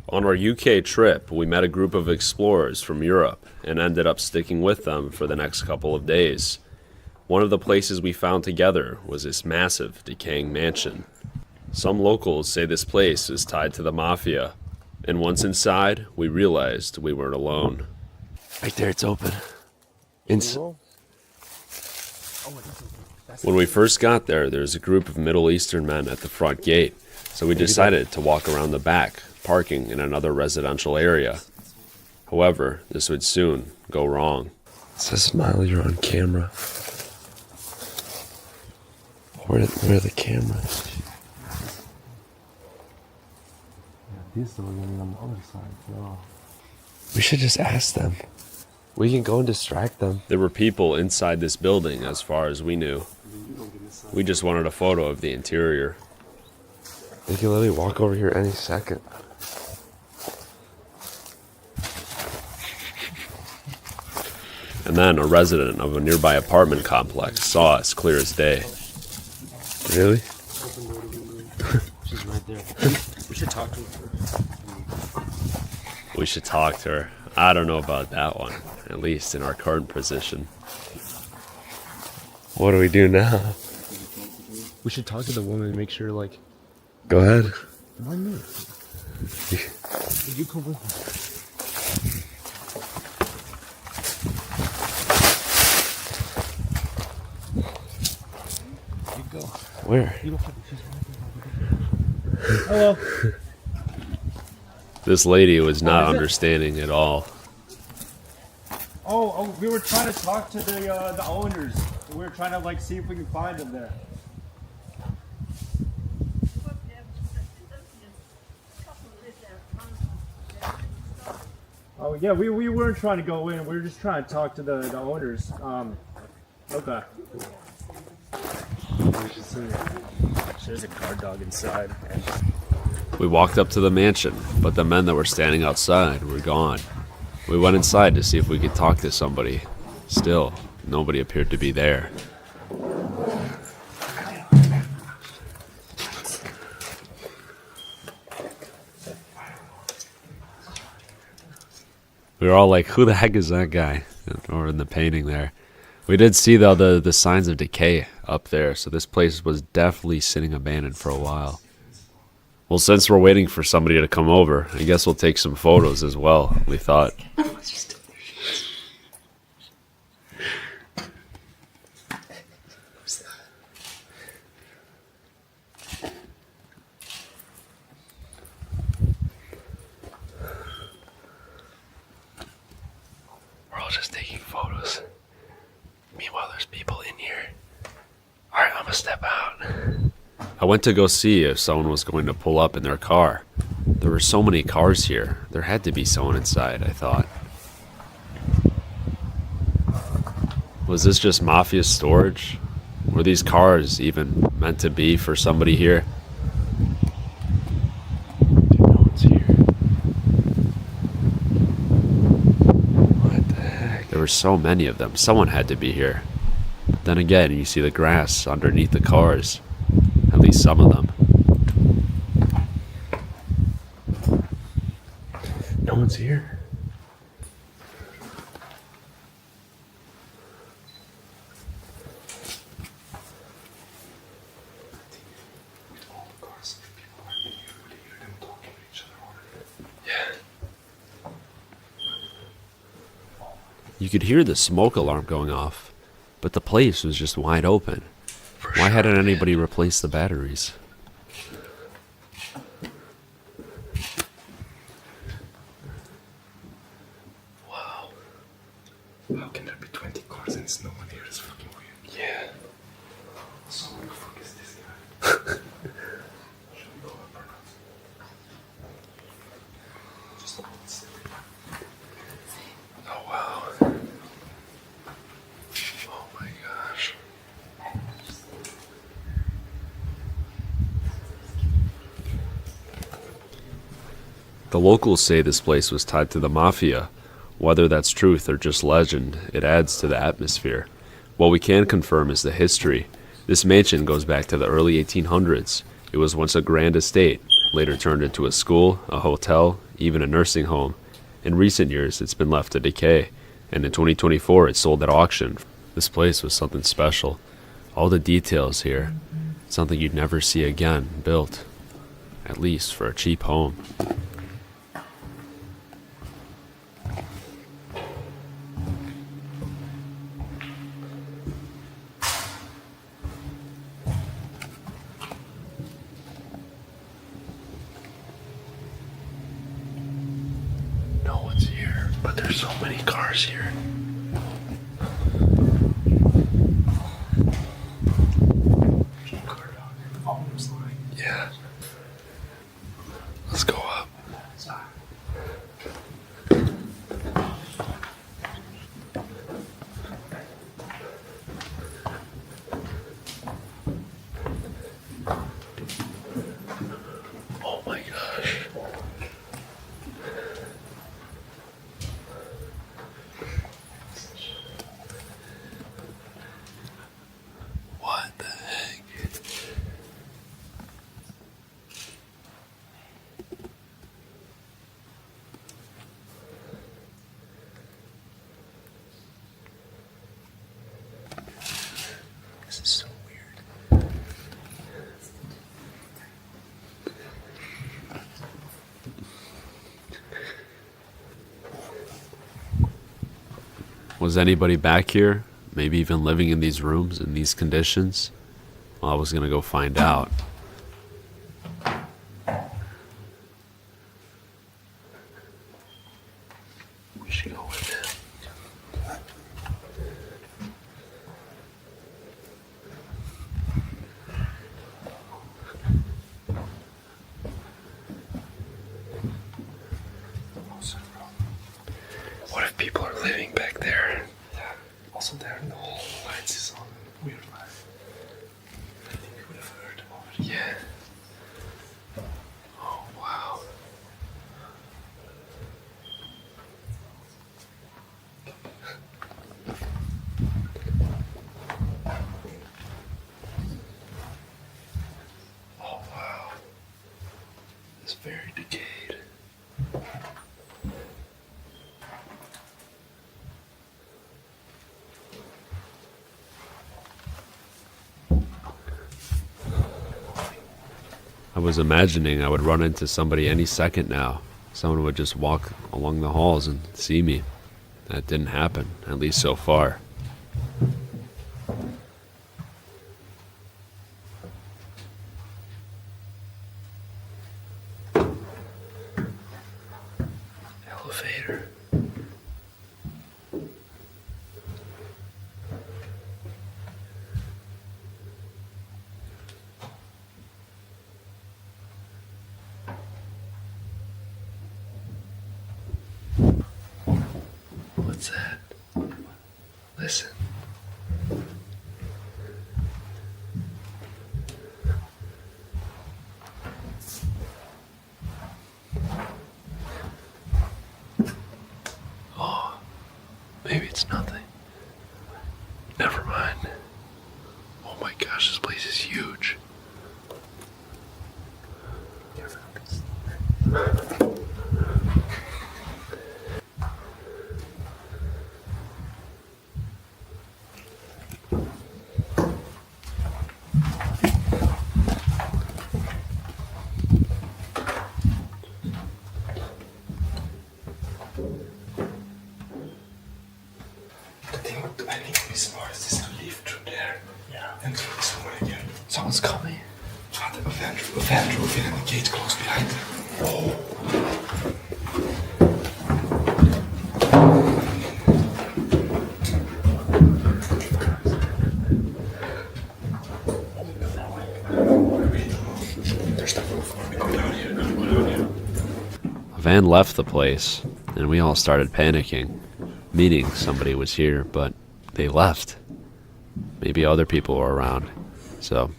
On our UK trip, we met a group of explorers from Europe and ended up sticking with them for the next couple of days. One of the places we found together was this massive, decaying mansion. Some locals say this place is tied to the Mafia, and once inside, we realized we weren't alone. Right there, it's open. When we first got there was a group of Middle Eastern men at the front gate, so we decided to walk around the back, parking in another residential area. However, this would soon go wrong. It says smile, you're on camera. Where are the cameras? These are going on the other side. No. We should just ask them. We can go and distract them. There were people inside this building as far as we knew. We just wanted a photo of the interior. They can literally walk over here any second. And then a resident of a nearby apartment complex saw us clear as day. Really? She's right there. We should talk to her. We should talk to her. I don't know about that one, at least in our current position. What do we do now? We should talk to the woman and make sure, like... Go ahead. Why me? You come with me. You go. Where? You don't have to. She's right there. Hello. This lady was not understanding at all. Oh, we were trying to talk to the owners. We were trying to like see if we can find them there. Oh yeah, we weren't trying to go in. We were just trying to talk to the owners. Okay. There's a guard dog inside. We walked up to the mansion, but the men that were standing outside were gone. We went inside to see if we could talk to somebody. Still, nobody appeared to be there. We were all like, who the heck is that guy? Or in the painting there. We did see, though, the signs of decay up there, so this place was definitely sitting abandoned for a while. Well, since we're waiting for somebody to come over, I guess we'll take some photos as well, we thought. We're all just taking photos. Meanwhile, there's people in here. Alright, I'm gonna step out. I went to go see if someone was going to pull up in their car. There were so many cars here. There had to be someone inside, I thought. Was this just Mafia storage? Were these cars even meant to be for somebody here? Dude, no one's here. What the heck? There were so many of them. Someone had to be here. But then again, you see the grass underneath the cars. At least some of them. No one's here. You could hear the smoke alarm going off, but the place was just wide open. Why hadn't anybody replaced the batteries? Wow. How can there be 20 cars and there's no one here? It's fucking weird. Yeah. So who the fuck is this guy? Should we go up or not? Just hold still. Oh wow. Oh my gosh. The locals say this place was tied to the Mafia. Whether that's truth or just legend, it adds to the atmosphere. What we can confirm is the history. This mansion goes back to the early 1800s. It was once a grand estate, later turned into a school, a hotel, even a nursing home. In recent years, it's been left to decay, and in 2024, it sold at auction. This place was something special. All the details here, something you'd never see again built, at least for a cheap home. No one's here, but there's so many cars here. Yeah. Let's go up. Oh my gosh. What the heck? This is so weird. Was anybody back here? Maybe even living in these rooms in these conditions? Well, I was gonna go find out. We should go with it. What if people are living back there? Yeah. Also, there no lights is on. Weird light. I think we would have heard already. Yeah. Oh wow. Oh wow. It's very decayed. I was imagining I would run into somebody any second now. Someone would just walk along the halls and see me. That didn't happen, at least so far. Elevator. What's that? Listen. Oh, maybe it's nothing. Never mind. Oh my gosh, this place is huge. I think the smartest is to leave through there. Yeah. And through this one again. Someone's coming. A van drove in and the gate's closed behind them. Oh. There's the roof. We go down here. Go down here. A van left the place, and we all started panicking, meaning somebody was here, but they left. Maybe other people were around. So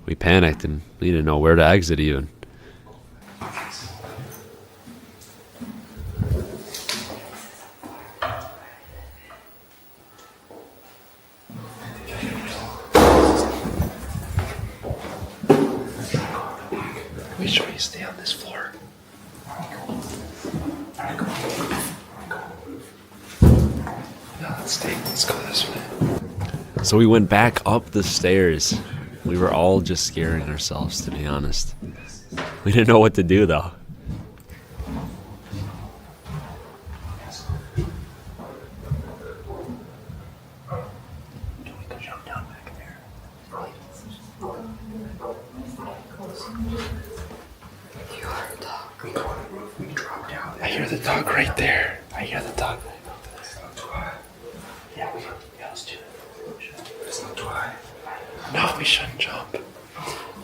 we panicked and we didn't know where to exit even. Which way is the Alright, come on. Yeah, let's go this way. So we went back up the stairs. We were all just scaring ourselves, to be honest. We didn't know what to do, though. We could jump down back there. You heard the dog. We go on the roof, we drop down. I hear the dog right there. I hear the dog. It's not too high. Yeah, let's do it. It's not too high. No, we shouldn't jump.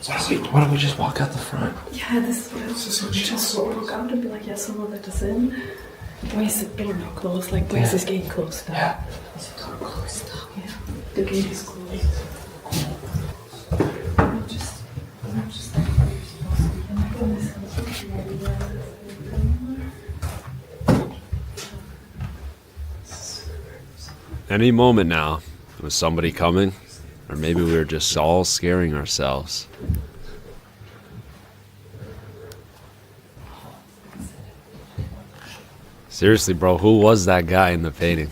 Why don't we just walk out the front? Yeah, this is what I was just walk out and be like, yeah, someone let us in. Why is the door not closed? Like, why is this gate closed now? Yeah. Is the door closed now? Yeah, the gate is closed. Any moment now, was somebody coming? Or maybe we were just all scaring ourselves. Seriously, bro, who was that guy in the painting?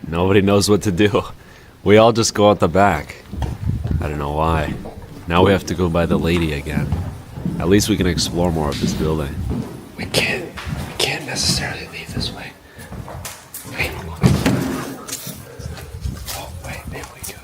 Nobody knows what to do. We all just go out the back. I don't know why. Now we have to go by the lady again. At least we can explore more of this building. We can't necessarily leave this way. Wait. Oh, wait, maybe we could.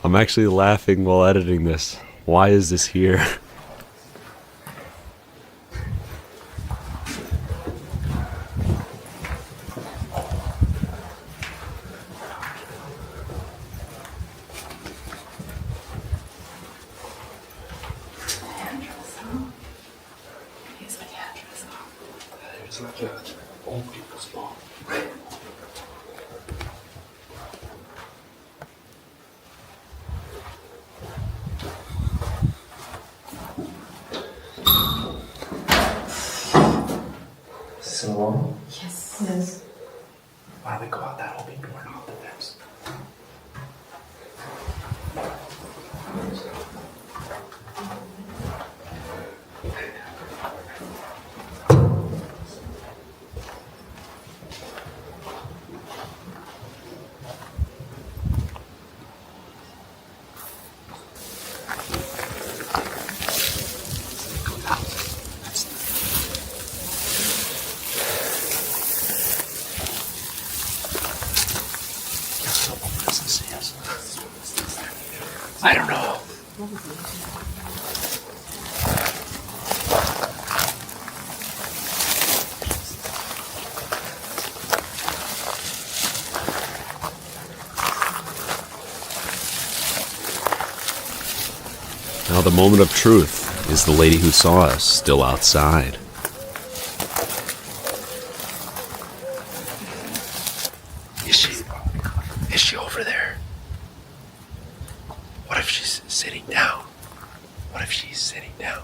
I'm actually laughing while editing this. Why is this here? Here's my address. It's like an old people's ball. Is this in the wall? Yes. Yes. Why don't we go out that whole big door and off the fence? I don't know. Now the moment of truth. Is the lady who saw us still outside? Is she over there? What if she's sitting down? What if she's sitting down?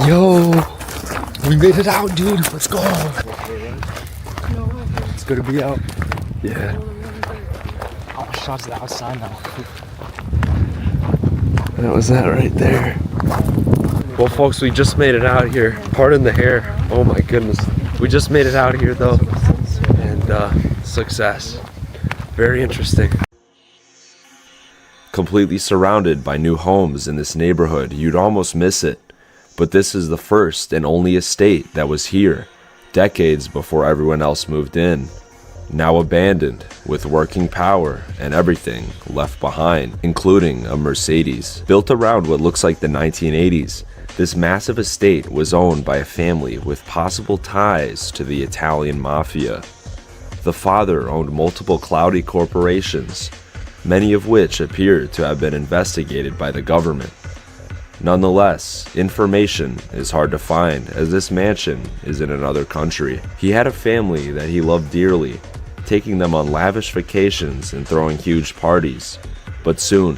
Yo, we made it out, dude. Let's go. It's good to be out. Yeah. I want shots of the outside now. That was that right there. Well, folks, we just made it out here. Pardon the hair. Oh my goodness. We just made it out here though. And success. Very interesting. Completely surrounded by new homes in this neighborhood, you'd almost miss it. But this is the first and only estate that was here, decades before everyone else moved in. Now abandoned, with working power and everything left behind, including a Mercedes. Built around what looks like the 1980s, this massive estate was owned by a family with possible ties to the Italian Mafia. The father owned multiple cloudy corporations, many of which appeared to have been investigated by the government. Nonetheless, information is hard to find as this mansion is in another country. He had a family that he loved dearly, taking them on lavish vacations and throwing huge parties. But soon,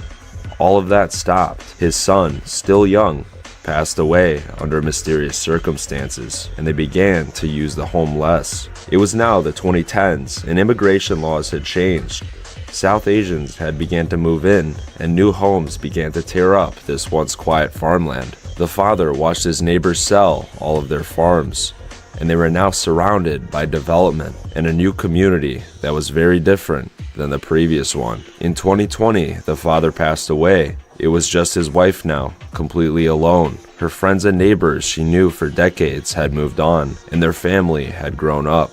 all of that stopped. His son, still young, passed away under mysterious circumstances, and they began to use the home less. It was now the 2010s, and immigration laws had changed. South Asians had began to move in, and new homes began to tear up this once quiet farmland. The father watched his neighbors sell all of their farms, and they were now surrounded by development and a new community that was very different than the previous one. In 2020, the father passed away. It was just his wife now, completely alone. Her friends and neighbors she knew for decades had moved on, and their family had grown up.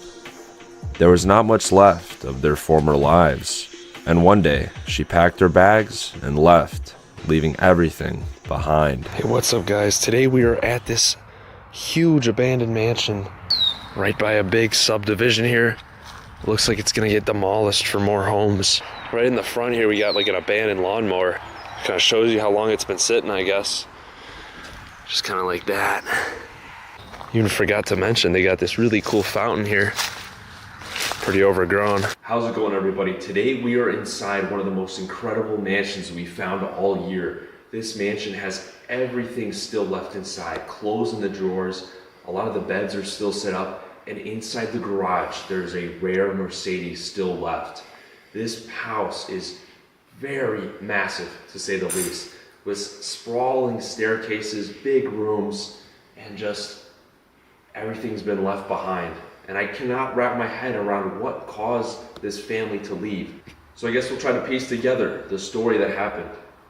There was not much left of their former lives. And one day, she packed her bags and left, leaving everything behind. Hey, what's up, guys? Today we are at this huge abandoned mansion right by a big subdivision here. Looks like it's gonna get demolished for more homes. Right in the front here, we got like an abandoned lawnmower. Kind of shows you how long it's been sitting, I guess. Just kind of like that. Even forgot to mention, they got this really cool fountain here. Pretty overgrown. How's it going, everybody? Today we are inside one of the most incredible mansions we found all year. This mansion has everything still left inside, clothes in the drawers, a lot of the beds are still set up, and inside the garage there's a rare Mercedes still left. This house is very massive, to say the least, with sprawling staircases, big rooms, and just everything's been left behind. And I cannot wrap my head around what caused this family to leave. So I guess we'll try to piece together the story that happened.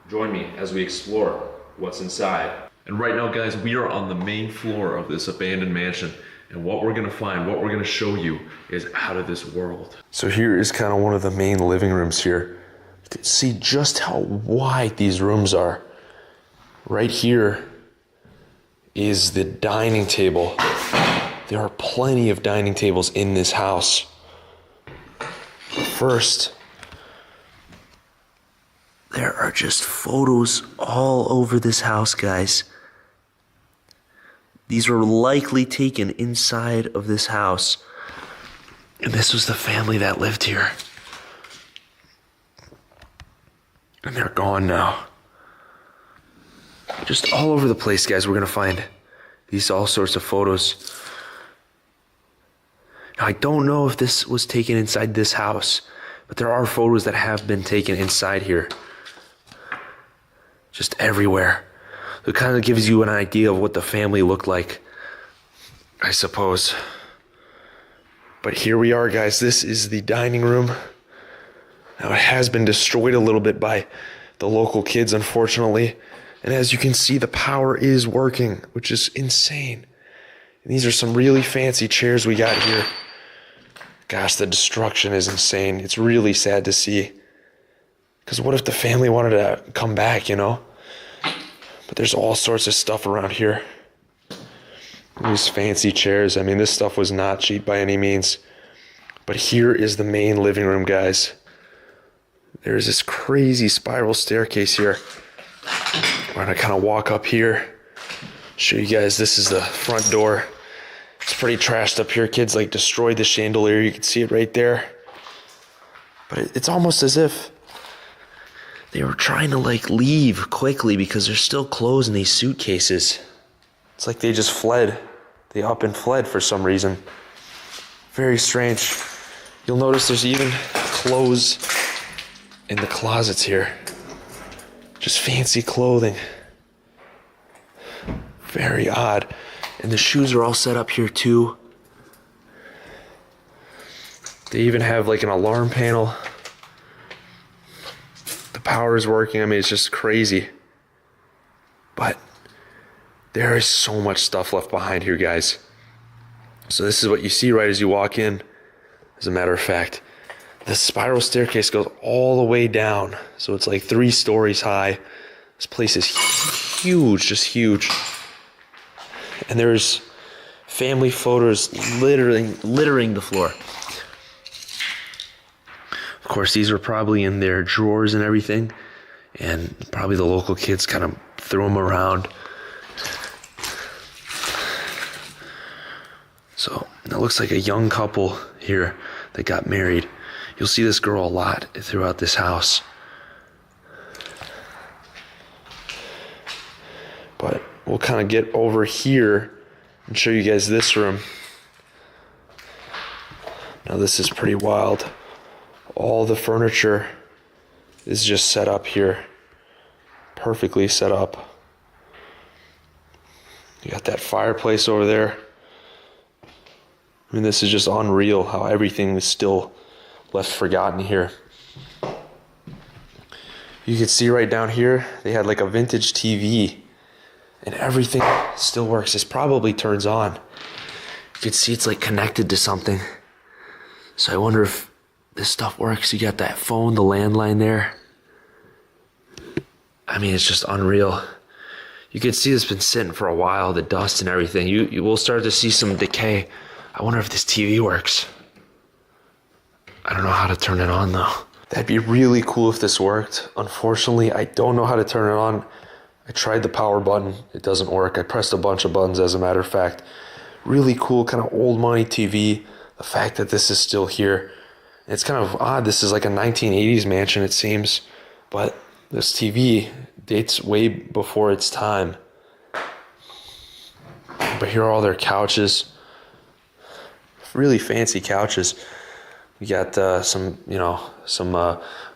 Join me as we explore what's inside. And right now, guys, we are on the main floor of this abandoned mansion. And what we're gonna find, what we're gonna show you is out of this world. So here is kind of one of the main living rooms here. You can see just how wide these rooms are. Right here is the dining table. There are plenty of dining tables in this house. First, there are just photos all over this house, guys. These were likely taken inside of this house. And this was the family that lived here. And they're gone now. Just all over the place, guys, we're gonna find these all sorts of photos. Now, I don't know if this was taken inside this house, But there are photos that have been taken inside here. Just everywhere. It kind of gives you an idea of what the family looked like, I suppose. But here we are, guys. This is the dining room. Now, it has been destroyed a little bit by the local kids, unfortunately. And as you can see, the power is working, which is insane. And these are some really fancy chairs we got here. Gosh, the destruction is insane. It's really sad to see. Because what if the family wanted to come back, you know? But there's all sorts of stuff around here. These fancy chairs. I mean, this stuff was not cheap by any means. But here is the main living room, guys. There's this crazy spiral staircase here. We're gonna kind of walk up here. Show you guys, this is the front door. It's pretty trashed up here. Kids like destroyed the chandelier. You can see it right there. But it's almost as if they were trying to like leave quickly because there's still clothes in these suitcases. It's like they just fled. They up and fled for some reason. Very strange. You'll notice there's even clothes in the closets here. Just fancy clothing. Very odd. And the shoes are all set up here too. They even have like an alarm panel. The power is working. I mean, it's just crazy. But there is so much stuff left behind here, guys. So this is what you see right as you walk in. As a matter of fact, the spiral staircase goes all the way down. So it's like 3 stories high. This place is huge, just huge. And there's family photos littering the floor. Of course, these were probably in their drawers and everything. And probably the local kids kind of threw them around. So it looks like a young couple here that got married. You'll see this girl a lot throughout this house. But we'll kind of get over here and show you guys this room. Now this is pretty wild. All the furniture is just set up here. Perfectly set up. You got that fireplace over there. I mean, this is just unreal how everything is still left forgotten here. You can see right down here, they had like a vintage TV and everything still works. This probably turns on. You can see it's like connected to something. So I wonder if this stuff works. You got that phone, the landline there. I mean, it's just unreal. You can see it's been sitting for a while, the dust and everything. You will start to see some decay. I wonder if this TV works. I don't know how to turn it on though. That'd be really cool if this worked. Unfortunately, I don't know how to turn it on. I tried the power button. It doesn't work. I pressed a bunch of buttons as a matter of fact. Really cool, kind of old money TV. The fact that this is still here. It's kind of odd. This is like a 1980s mansion, it seems. But this TV dates way before its time. But here are all their couches. Really fancy couches. We got some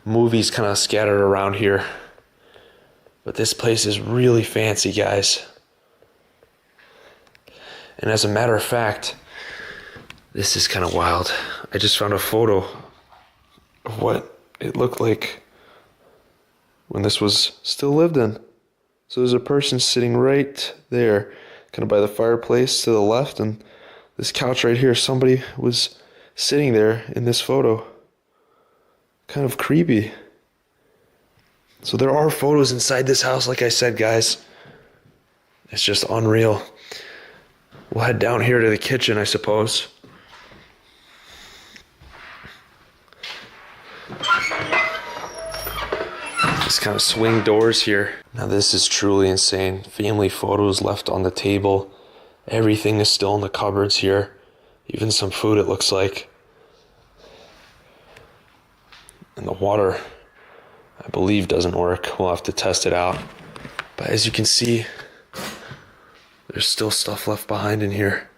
movies kind of scattered around here. But this place is really fancy, guys. And as a matter of fact, this is kind of wild. I just found a photo of what it looked like when this was still lived in. So there's a person sitting right there, kind of by the fireplace to the left, and this couch right here, somebody was sitting there in this photo. Kind of creepy. So there are photos inside this house, like I said, guys. It's just unreal. We'll head down here to the kitchen, I suppose. This kind of swing doors here. Now this is truly insane. Family photos left on the table. Everything is still in the cupboards here. Even some food, it looks like. And the water, I believe, doesn't work. We'll have to test it out. But as you can see, there's still stuff left behind in here.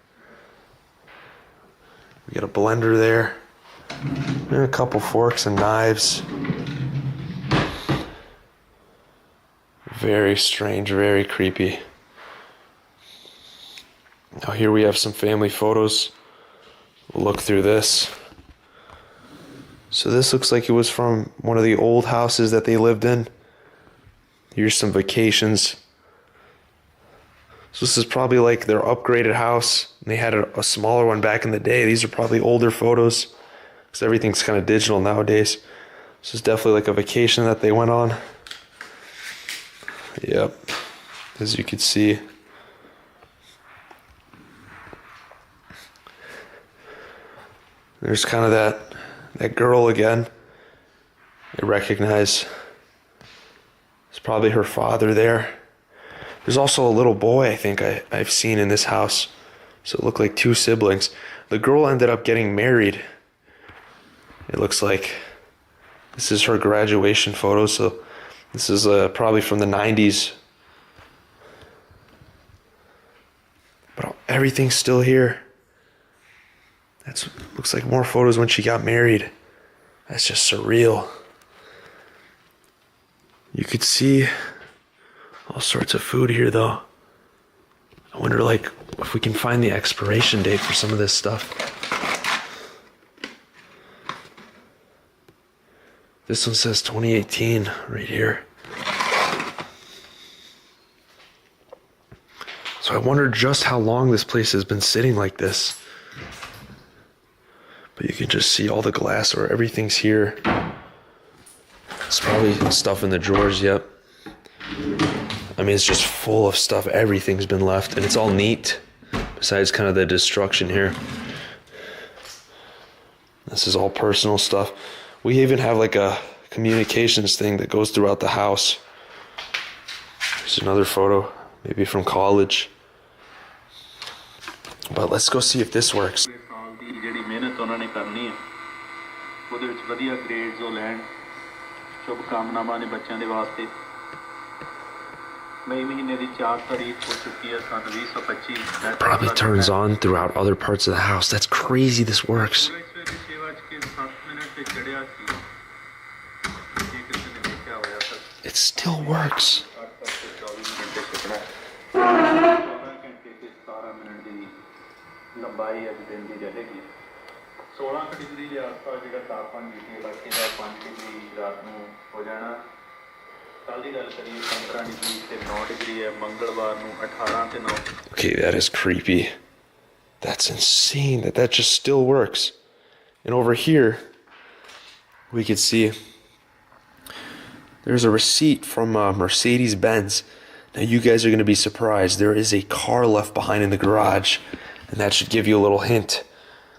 We got a blender there. And a couple forks and knives. Very strange, very creepy. Now here we have some family photos. We'll look through this. So this looks like it was from one of the old houses that they lived in. Here's some vacations. So this is probably like their upgraded house. They had a smaller one back in the day. These are probably older photos because everything's kind of digital nowadays. This is definitely like a vacation that they went on. Yep, as you can see. There's kind of that girl again. I recognize it's probably her father there. There's also a little boy I think I've seen in this house. So it looked like two siblings. The girl ended up getting married. It looks like this is her graduation photo. So this is probably from the 90s. But everything's still here. That looks like more photos when she got married. That's just surreal. You could see all sorts of food here though. I wonder like if we can find the expiration date for some of this stuff. This one says 2018 right here. So I wonder just how long this place has been sitting like this. But you can just see all the glass or everything's here. It's probably stuff in the drawers, yep. I mean, it's just full of stuff. Everything's been left and it's all neat. Besides kind of the destruction here. This is all personal stuff. We even have like a communications thing that goes throughout the house. There's another photo, maybe from college. But let's go see if this works. ਜਿਹੜੀ ਮਿਹਨਤ ਉਹਨਾਂ ਨੇ ਕਰਨੀ ਹੈ ਉਹਦੇ ਵਿੱਚ ਵਧੀਆ grades ਉਹ ਲੈਣ ਸ਼ੁਭ ਕਾਮਨਾਵਾਂ ਨੇ ਬੱਚਿਆਂ ਦੇ ਵਾਸਤੇ ਮਈ ਮਹੀਨੇ ਦੀ 4 ਤਾਰੀਖ ਹੋ ਚੁੱਕੀ ਹੈ ਸਨ 2025 Probably turns on throughout other parts of the house. That's crazy this works. It still works. ਲੰਬਾਈ ਅੱਜ ਦਿਨ ਦੀ ਰਹੇਗੀ 16 ਡਿਗਰੀ ਦੇ ਆਸ-ਪਾਸ ਜਿਹੜਾ ਤਾਪਮਾਨ ਬੀਤੇ ਇਲਾਕੇ ਦਾ 5 ਡਿਗਰੀ ਰਾਤ ਨੂੰ ਹੋ ਜਾਣਾ ਕੱਲ ਦੀ ਗੱਲ ਕਰੀਏ 15 ਡਿਗਰੀ ਤੇ 9 ਡਿਗਰੀ ਹੈ ਮੰਗਲਵਾਰ ਨੂੰ 18 ਤੇ 9 Okay, that is creepy. That's insane that just still works. And over here we can see there's a receipt from Mercedes-Benz. Now you guys are going to be surprised. There is a car left behind in the garage. And that should give you a little hint.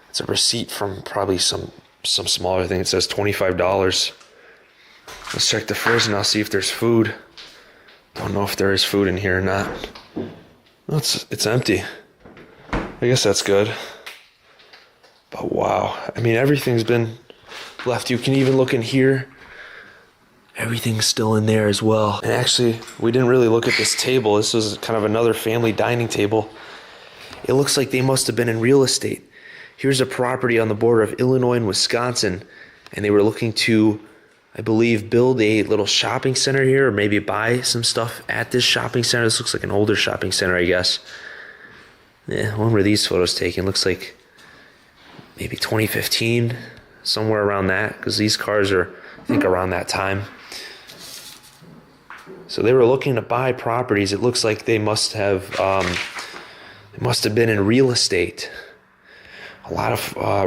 It's a receipt from probably some smaller thing. It says $25. Let's check the fridge and I'll see if there's food. Don't know if there is food in here or not. No, it's empty. I guess that's good. But wow. I mean, everything's been left. You can even look in here. Everything's still in there as well. And actually, we didn't really look at this table. This was kind of another family dining table. It looks like they must have been in real estate. Here's a property on the border of Illinois and Wisconsin, and they were looking to, I believe, build a little shopping center here, or maybe buy some stuff at this shopping center. This looks like an older shopping center, I guess. Yeah, when were these photos taken? Looks like maybe 2015, somewhere around that, because these cars are, I think, around that time. So they were looking to buy properties. It looks like they must have been in real estate. A lot of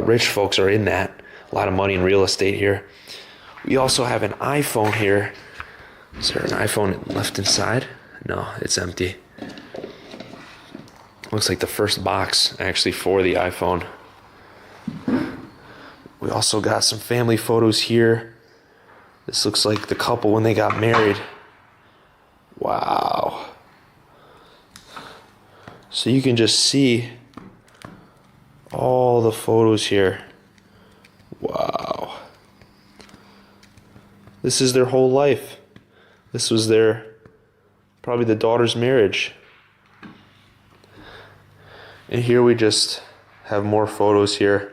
rich folks are in that. A lot of money in real estate here. We also have an iPhone here. Is there an iPhone left inside? No, it's empty. Looks like the first box actually for the iPhone. We also got some family photos here. This looks like the couple when they got married. Wow. So you can just see all the photos here. Wow. This is their whole life. This was probably the daughter's marriage. And here we just have more photos here.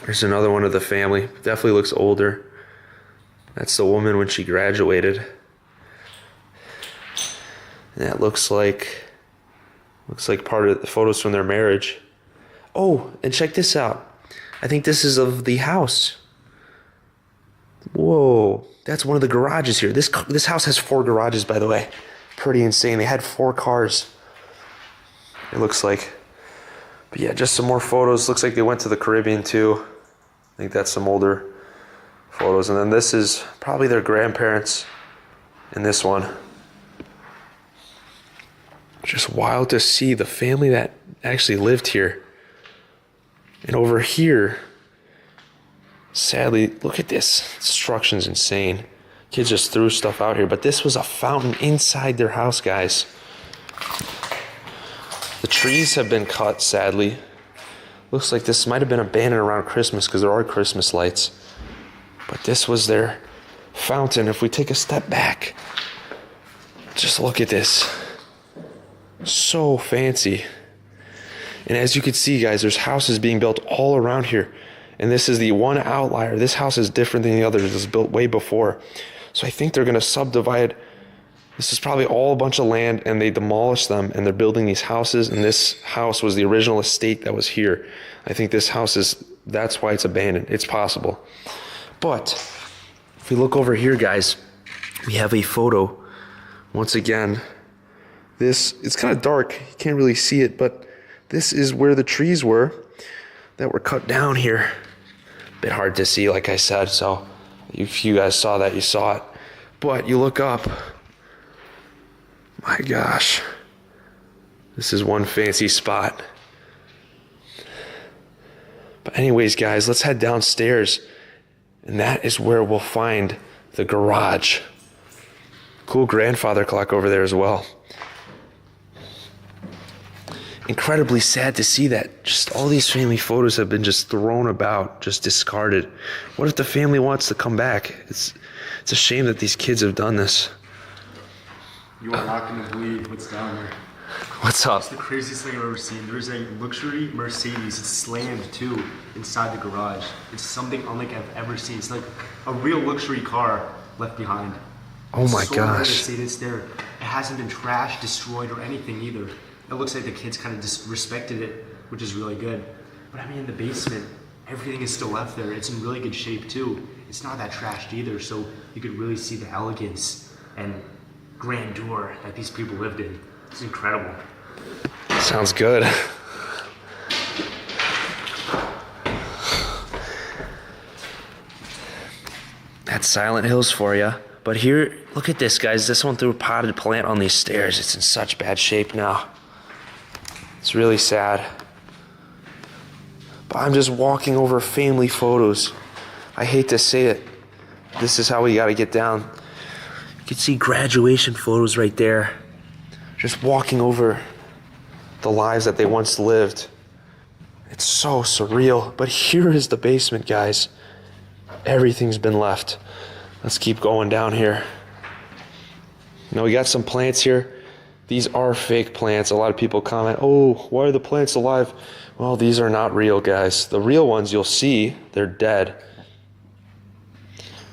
There's another one of the family. Definitely looks older. That's the woman when she graduated. And that looks like part of the photos from their marriage. Oh, and check this out. I think this is of the house. Whoa, that's one of the garages here. This house has 4 garages, by the way. Pretty insane. They had 4 cars. It looks like. But yeah, just some more photos. Looks like they went to the Caribbean too. I think that's some older photos. And then this is probably their grandparents in this one. Just wild to see the family that actually lived here. And over here, sadly, look at this. Destruction's insane. Kids just threw stuff out here. But this was a fountain inside their house, guys. The trees have been cut, sadly. Looks like this might have been abandoned around Christmas because there are Christmas lights. But this was their fountain. If we take a step back, just look at this. So fancy. And as you can see, guys, there's houses being built all around here. And this is the one outlier. This house is different than the others. It was built way before. So I think they're going to subdivide. This is probably all a bunch of land, and they demolished them, and they're building these houses. And this house was the original estate that was here. I think this house that's why it's abandoned. It's possible. But if we look over here, guys, we have a photo. Once again, it's kind of dark. You can't really see it, but this is where the trees were that were cut down here. A bit hard to see, like I said, so if you guys saw that, you saw it. But you look up, my gosh, this is one fancy spot. But anyways, guys, let's head downstairs, and that is where we'll find the garage. Cool grandfather clock over there as well. Incredibly sad to see that just all these family photos have been just thrown about, just discarded. What if the family wants to come back? It's a shame that these kids have done this. You are not going to believe what's down there. What's up? It's the craziest thing I've ever seen. There's a luxury Mercedes. It's slammed too inside the garage. It's something unlike I've ever seen. It's like a real luxury car left behind. Oh my so gosh. Rare to see this there. It hasn't been trashed, destroyed, or anything either. It looks like the kids kind of disrespected it, which is really good. But I mean, in the basement, everything is still left there. It's in really good shape too. It's not that trashed either, so you could really see the elegance and grandeur that these people lived in. It's incredible. Sounds good. That's Silent Hills for you. But here, look at this, guys. This one threw a potted plant on these stairs. It's in such bad shape now. It's really sad. But I'm just walking over family photos. I hate to say it. This is how we got to get down. You can see graduation photos right there. Just walking over the lives that they once lived. It's so surreal. But here is the basement, guys. Everything's been left. Let's keep going down here. Now we got some plants here. These are fake plants. A lot of people comment, oh, why are the plants alive? Well, these are not real, guys. The real ones you'll see, they're dead.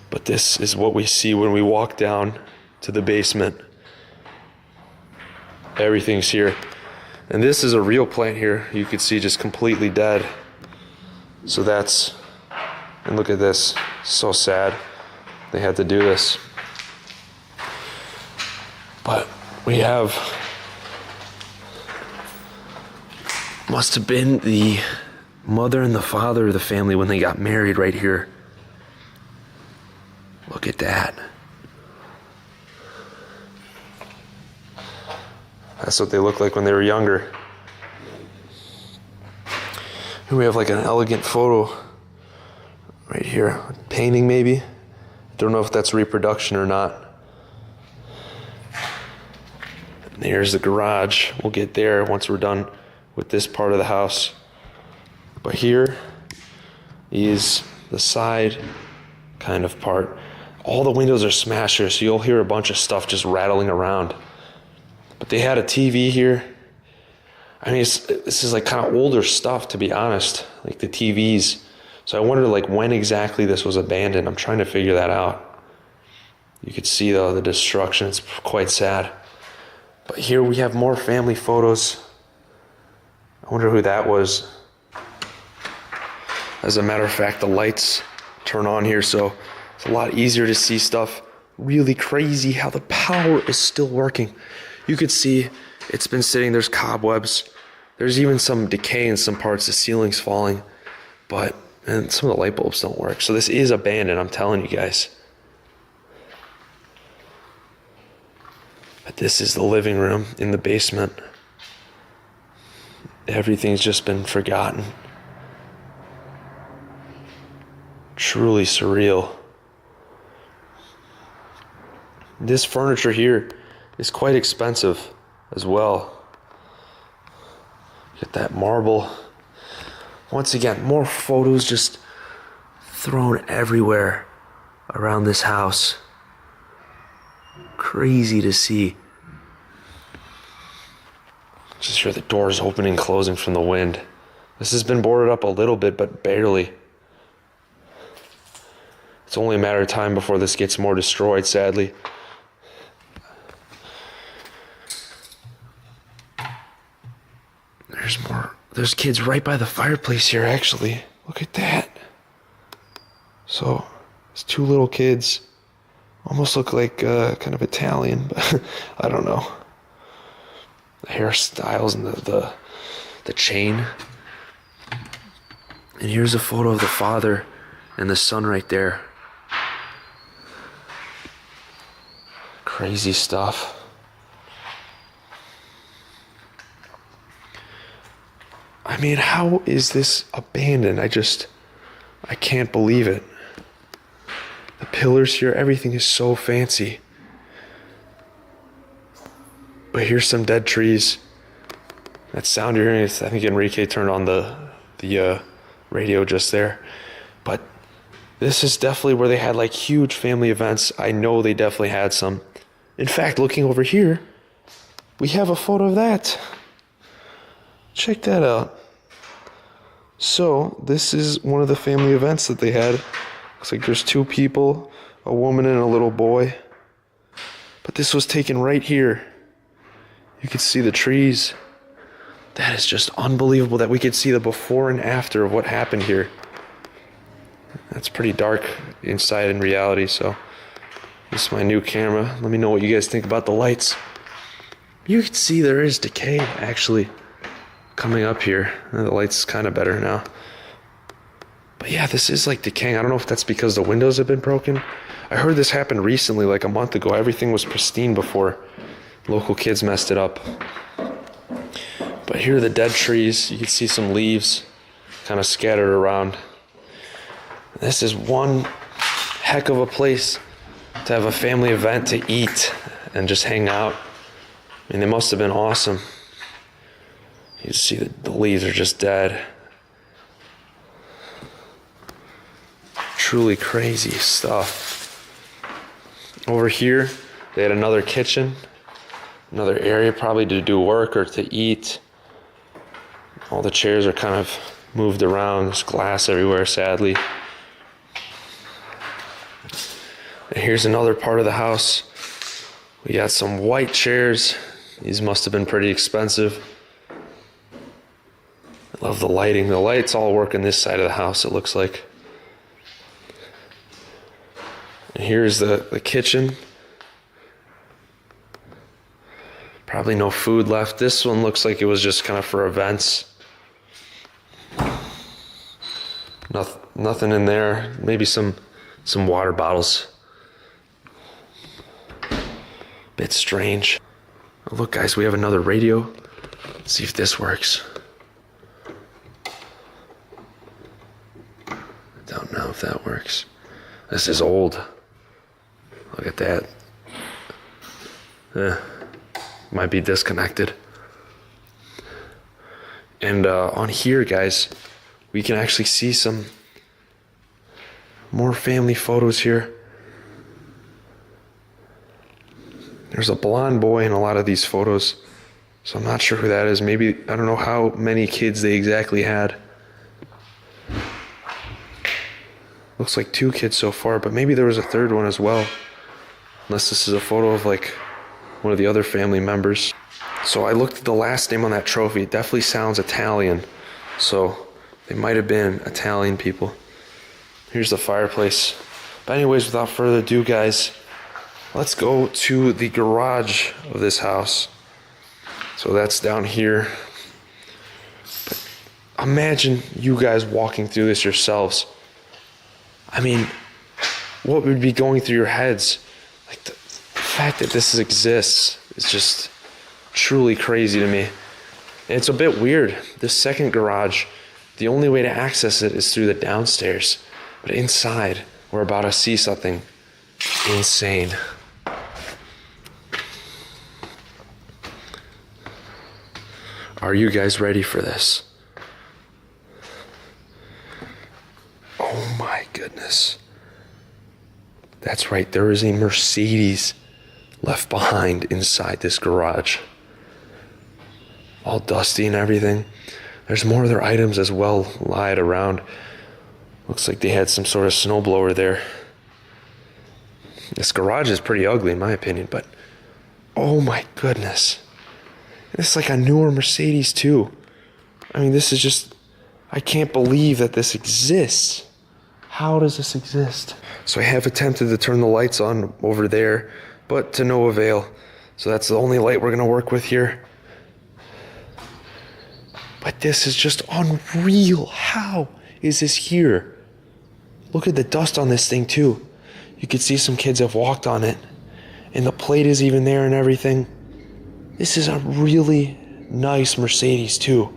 But this is what we see when we walk down to the basement. Everything's here. And this is a real plant here. You can see just completely dead. So that's, and look at this, so sad. They had to do this. But we have, must have been the mother and the father of the family when they got married right here. Look at that. That's what they looked like when they were younger. Here we have like an elegant photo right here. Painting maybe. Don't know if that's reproduction or not. And there's the garage. We'll get there once we're done with this part of the house. But here is the side kind of part. All the windows are smashed here, so you'll hear a bunch of stuff just rattling around. But they had a TV here. I mean, this is like kind of older stuff, to be honest. Like the TVs. So I wonder like when exactly this was abandoned. I'm trying to figure that out. You could see though the destruction. It's quite sad. But here we have more family photos. I wonder who that was. As a matter of fact, the lights turn on here, so it's a lot easier to see stuff. Really crazy how the power is still working. You could see it's been sitting, there's cobwebs. There's even some decay in some parts, the ceiling's falling. But, and some of the light bulbs don't work. So this is abandoned, I'm telling you guys. But this is the living room in the basement. Everything's just been forgotten. Truly surreal. This furniture here is quite expensive as well. Get that marble. Once again, more photos just thrown everywhere around this house. Crazy to see. Just hear the doors opening and closing from the wind. This has been boarded up a little bit, but barely. It's only a matter of time before this gets more destroyed, sadly. There's more. There's kids right by the fireplace here, actually. Look at that. So, it's two little kids. Almost look like kind of Italian, but I don't know. The hairstyles and the chain. And here's a photo of the father and the son right there. Crazy stuff. I mean, how is this abandoned? I can't believe it. The pillars here, everything is so fancy. But here's some dead trees. That sound you're hearing, I think Enrique turned on the radio just there. But this is definitely where they had like huge family events. I know they definitely had some. In fact, looking over here, we have a photo of that. Check that out. So, this is one of the family events that they had. Looks like there's two people, a woman and a little boy. But this was taken right here. You could see the trees. That is just unbelievable that we could see the before and after of what happened here. That's pretty dark inside in reality, so this is my new camera. Let me know what you guys think about the lights. You can see there is decay, actually, coming up here. The light's kind of better now. But yeah, this is like decaying. I don't know if that's because the windows have been broken. I heard this happened recently, like a month ago. Everything was pristine before local kids messed it up. But here are the dead trees. You can see some leaves kind of scattered around. This is one heck of a place to have a family event, to eat and just hang out. I mean, they must have been awesome. You see the leaves are just dead. Truly crazy stuff. Over here, they had another kitchen, another area probably to do work or to eat. All the chairs are kind of moved around. There's glass everywhere, sadly. And here's another part of the house. We got some white chairs. These must have been pretty expensive. I love the lighting. The lights all work on this side of the house, it looks like. And here's the kitchen. Probably no food left. This one looks like it was just kind of for events. Nothing in there. Maybe some water bottles. Bit strange. Oh, look, guys, we have another radio. Let's see if this works. I don't know if that works. This is old. Look at that. Might be disconnected. And on here, guys, we can actually see some more family photos here. There's a blonde boy in a lot of these photos, so I'm not sure who that is. Maybe, I don't know how many kids they exactly had. Looks like 2 kids so far, but maybe there was a 3rd one as well. Unless this is a photo of like one of the other family members. So I looked at the last name on that trophy. It definitely sounds Italian. So they might have been Italian people. Here's the fireplace. But anyways, without further ado, guys, let's go to the garage of this house. So that's down here. But imagine you guys walking through this yourselves. I mean, what would be going through your heads? Like the fact that this exists is just truly crazy to me. And it's a bit weird. This second garage, the only way to access it is through the downstairs. But inside, we're about to see something insane. Are you guys ready for this? Oh my goodness. That's right, there is a Mercedes left behind inside this garage. All dusty and everything. There's more of their items as well lied around. Looks like they had some sort of snowblower there. This garage is pretty ugly in my opinion, but oh my goodness. This is like a newer Mercedes too. I mean, this is just, I can't believe that this exists. How does this exist? So I have attempted to turn the lights on over there, but to no avail. So that's the only light we're gonna work with here. But this is just unreal. How is this here? Look at the dust on this thing too. You could see some kids have walked on it. And the plate is even there and everything. This is a really nice Mercedes too.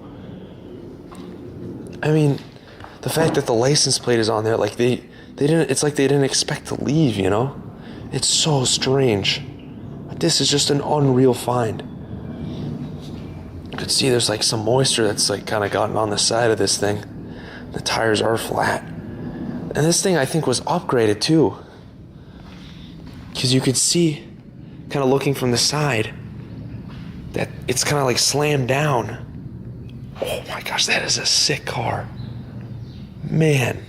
I mean, the fact that the license plate is on there, like they didn't, it's like they didn't expect to leave, you know? It's so strange. But this is just an unreal find. You could see there's like some moisture that's like kind of gotten on the side of this thing. The tires are flat. And this thing I think was upgraded too. Because you could see, kind of looking from the side, that it's kind of like slammed down. Oh my gosh, that is a sick car. Man,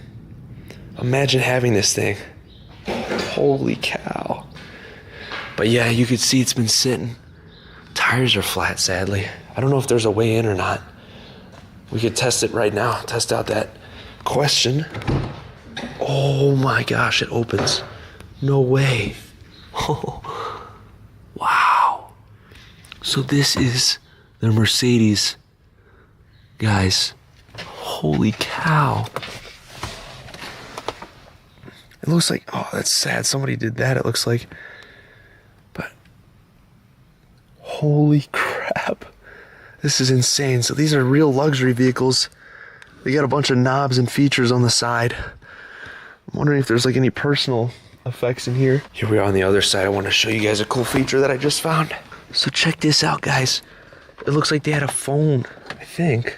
imagine having this thing. Holy cow. But yeah, you could see it's been sitting. Tires are flat, sadly. I don't know if there's a way in or not. We could test it right now, test out that question. Oh my gosh, it opens. No way. Oh, wow. So this is the Mercedes. Guys, holy cow. It looks like, oh, that's sad. Somebody did that, it looks like. But, holy crap. This is insane. So these are real luxury vehicles. They got a bunch of knobs and features on the side. I'm wondering if there's like any personal effects in here. Here we are on the other side. I want to show you guys a cool feature that I just found. So check this out, guys. It looks like they had a phone, I think,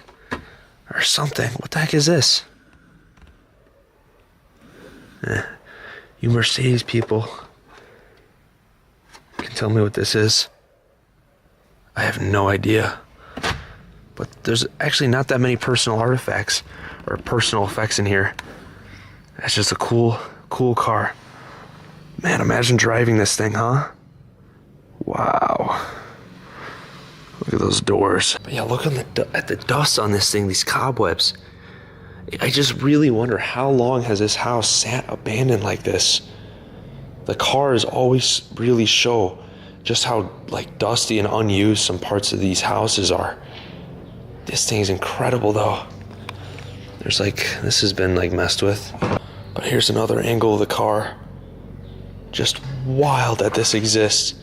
or something. What the heck is this? You Mercedes people can tell me what this is. I have no idea. But there's actually not that many personal artifacts or personal effects in here. That's just a cool car. Man, imagine driving this thing, huh? Wow. Look at those doors. But yeah, look at the dust on this thing, these cobwebs. I just really wonder how long has this house sat abandoned like this? The cars always really show just how like dusty and unused some parts of these houses are. This thing is incredible though. There's like, this has been like messed with. But here's another angle of the car. Just wild that this exists.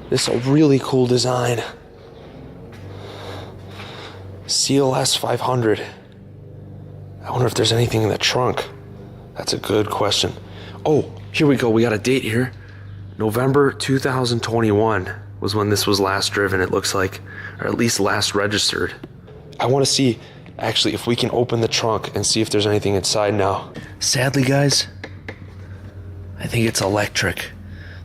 This is a really cool design. CLS 500. I wonder if there's anything in the trunk. That's a good question. Oh, here we go. We got a date here. November 2021 was when this was last driven, it looks like, or at least last registered. I want to see, actually, if we can open the trunk and see if there's anything inside now. Sadly, guys, I think it's electric,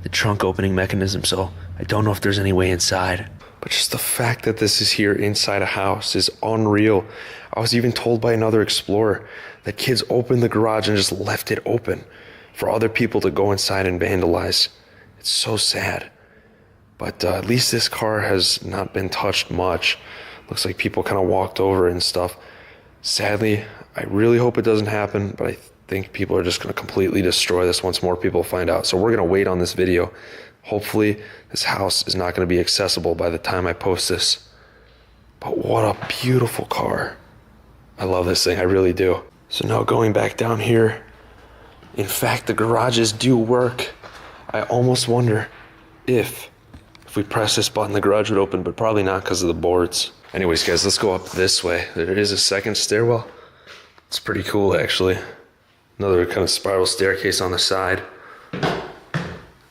the trunk opening mechanism, so I don't know if there's any way inside. But just the fact that this is here inside a house is unreal. I was even told by another explorer that kids opened the garage and just left it open for other people to go inside and vandalize. It's so sad. But at least this car has not been touched much. Looks like people kind of walked over and stuff. Sadly, I really hope it doesn't happen, but I think people are just going to completely destroy this once more people find out. So we're going to wait on this video. Hopefully this house is not going to be accessible by the time I post this. But what a beautiful car. I love this thing, I really do. So now going back down here, in fact the garages do work. I almost wonder if we press this button the garage would open, but probably not because of the boards. Anyways guys, let's go up this way. There is a second stairwell. It's pretty cool actually. Another kind of spiral staircase on the side.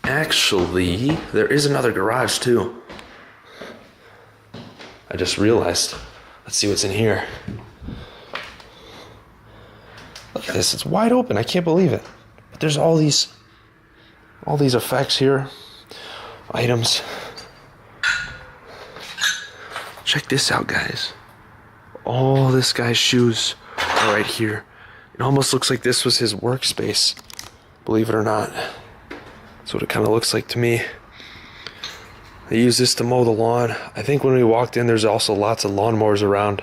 Actually, there is another garage too. I just realized. Let's see what's in here. Look at this, it's wide open, I can't believe it. But there's all these effects here, items. Check this out, guys. All this guy's shoes are right here. It almost looks like this was his workspace, believe it or not. That's what it kind of looks like to me. They use this to mow the lawn. I think when we walked in, there's also lots of lawnmowers around.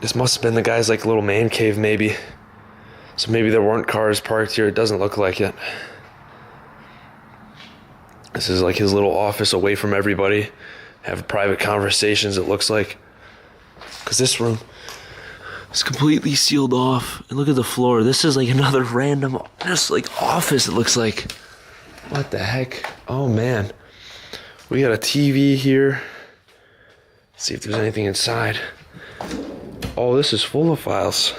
This must have been the guy's like little man cave maybe. So maybe there weren't cars parked here. It doesn't look like it. This is like his little office away from everybody. Have private conversations, it looks like. Because this room is completely sealed off. And look at the floor. This is like another random, just like office, it looks like. What the heck? Oh man. We got a TV here. Let's see if there's anything inside. Oh, this is full of files.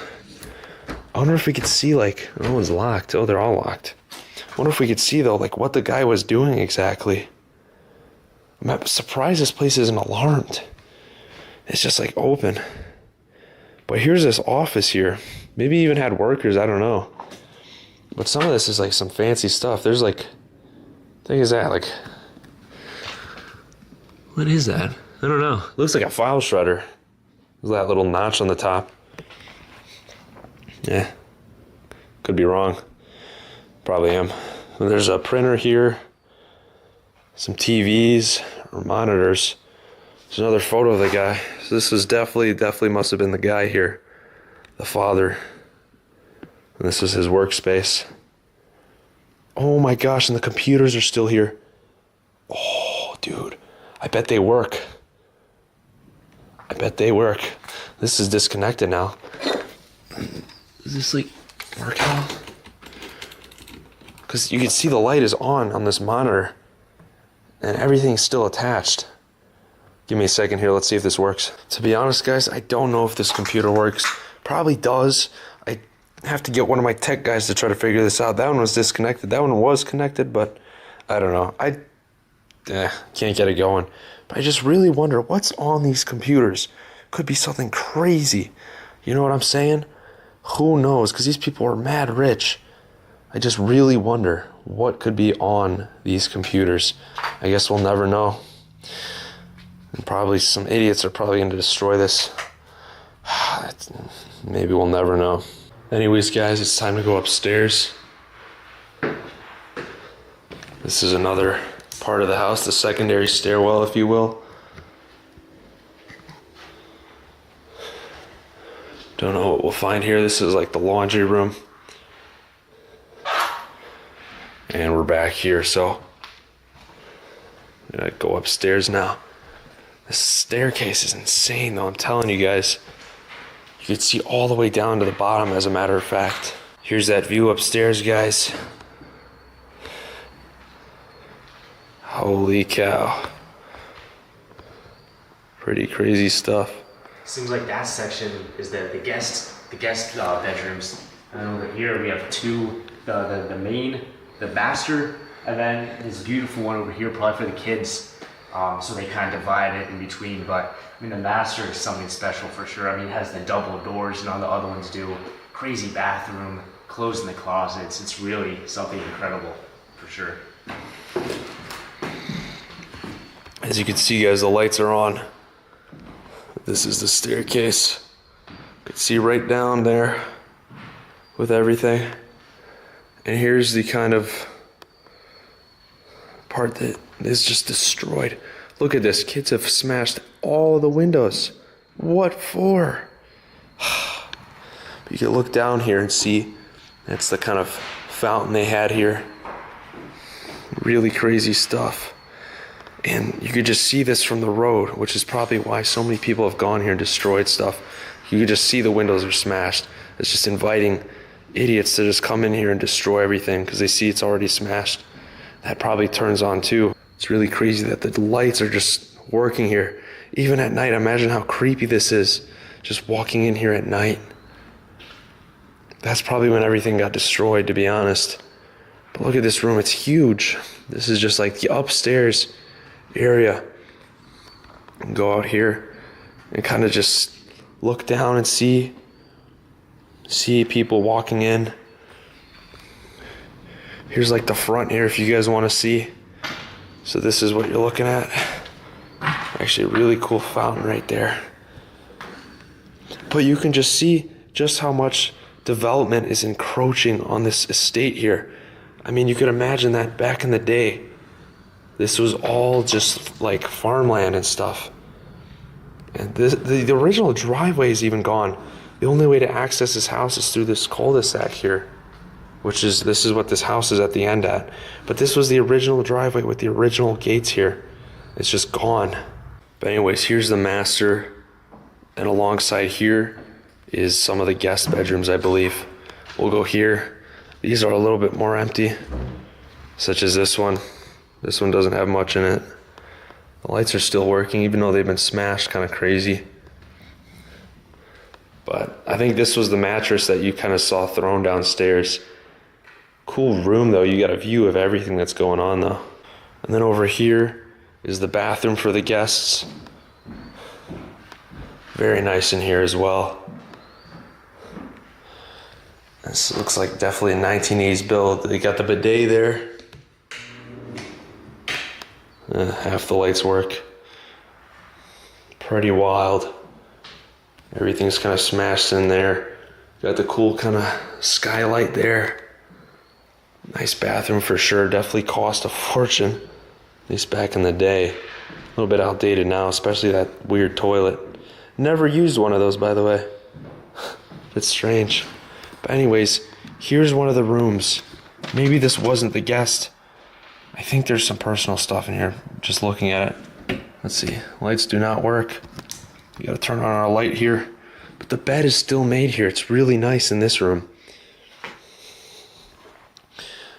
I wonder if we could see like, oh, one's locked. Oh, they're all locked. I wonder if we could see though, like what the guy was doing exactly. I'm surprised this place isn't alarmed. It's just like open. But here's this office here. Maybe even had workers, I don't know. But some of this is like some fancy stuff. There's like, what thing is that? Like, what is that? I don't know. Looks like a file shredder. There's that little notch on the top. Yeah, could be wrong. Probably am. And there's a printer here. Some TVs or monitors. There's another photo of the guy. So this was definitely must have been the guy here. The father. And this is his workspace. Oh my gosh, and the computers are still here. Oh, dude. I bet they work. I bet they work. This is disconnected now. Is this like working? Because you can see the light is on this monitor. And everything's still attached. Give me a second here, let's see if this works. To be honest guys, I don't know if this computer works. Probably does. I have to get one of my tech guys to try to figure this out. That one was disconnected. That one was connected, but I don't know. I can't get it going. But I just really wonder what's on these computers. Could be something crazy. You know what I'm saying? Who knows? Because these people are mad rich. I just really wonder what could be on these computers. I guess we'll never know. And probably some idiots are probably going to destroy this. Maybe we'll never know. Anyways, guys, it's time to go upstairs. This is another part of the house, the secondary stairwell, if you will. Don't know what we'll find here. This is like the laundry room. And we're back here, so I'm gonna go upstairs now. This staircase is insane though, I'm telling you guys. You can see all the way down to the bottom, as a matter of fact. Here's that view upstairs, guys. Holy cow. Pretty crazy stuff. Seems like that section is the guest bedrooms. And over here we have two, the main, the master, and then this beautiful one over here, probably for the kids. So they kind of divide it in between, but I mean the master is something special for sure. I mean it has the double doors, and all the other ones do. Crazy bathroom, clothes in the closets. It's really something incredible for sure. As you can see, guys, the lights are on. This is the staircase. You can see right down there with everything. And here's the kind of part that is just destroyed. Look at this. Kids have smashed all the windows. What for? You can look down here and see that's the kind of fountain they had here. Really crazy stuff. And you could just see this from the road, which is probably why so many people have gone here and destroyed stuff. You could just see the windows are smashed. It's just inviting idiots to just come in here and destroy everything because they see it's already smashed. That probably turns on too. It's really crazy that the lights are just working here. Even at night, imagine how creepy this is, just walking in here at night. That's probably when everything got destroyed, to be honest. But look at this room, it's huge. This is just like the upstairs area. And go out here and kind of just look down and see people walking in. Here's like the front here if you guys want to see. So this is what you're looking at. Actually a really cool fountain right there. But you can just see just how much development is encroaching on this estate here. I mean, you could imagine that back in the day, this was all just like farmland and stuff. And the original driveway is even gone. The only way to access this house is through this cul-de-sac here, this is what this house is at the end at. But this was the original driveway with the original gates here. It's just gone. But anyways, here's the master. And alongside here is some of the guest bedrooms, I believe. We'll go here. These are a little bit more empty, such as this one. This one doesn't have much in it. The lights are still working, even though they've been smashed, kind of crazy. But I think this was the mattress that you kind of saw thrown downstairs. Cool room, though. You got a view of everything that's going on, though. And then over here is the bathroom for the guests. Very nice in here as well. This looks like definitely a 1980s build. They got the bidet there. Half the lights work. Pretty wild. Everything's kind of smashed in there. Got the cool kind of skylight there. Nice bathroom for sure. Definitely cost a fortune. At least back in the day. A little bit outdated now, especially that weird toilet. Never used one of those, by the way. It's strange. But anyways, here's one of the rooms. Maybe this wasn't the guest. I think there's some personal stuff in here, just looking at it. Let's see, lights do not work. We gotta turn on our light here. But the bed is still made here. It's really nice in this room.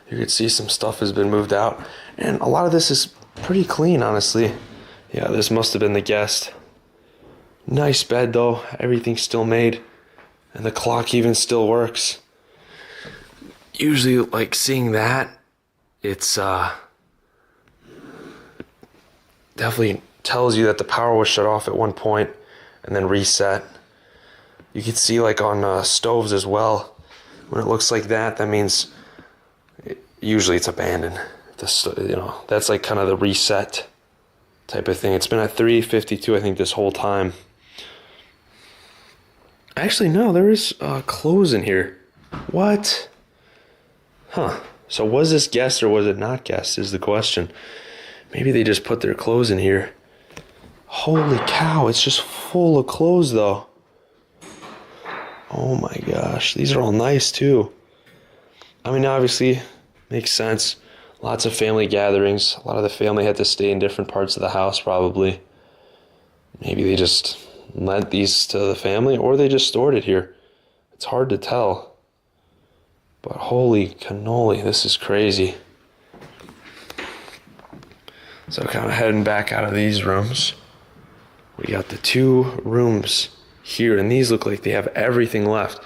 You can see some stuff has been moved out. And a lot of this is pretty clean, honestly. Yeah, this must have been the guest. Nice bed though, everything's still made. And the clock even still works. Usually, like, seeing that, it's definitely tells you that the power was shut off at one point and then reset. You can see, like, on stoves as well, when it looks like that, that means usually it's abandoned. That's like kind of the reset type of thing. It's been at 352, I think, this whole time. Actually, no, there is clothes in here. What? Huh. So was this guest or was it not guest is the question. Maybe they just put their clothes in here. Holy cow, it's just full of clothes though. Oh my gosh, these are all nice too. I mean, obviously, makes sense. Lots of family gatherings. A lot of the family had to stay in different parts of the house probably. Maybe they just lent these to the family or they just stored it here. It's hard to tell. But holy cannoli, this is crazy. So kind of heading back out of these rooms. We got the two rooms here, and these look like they have everything left.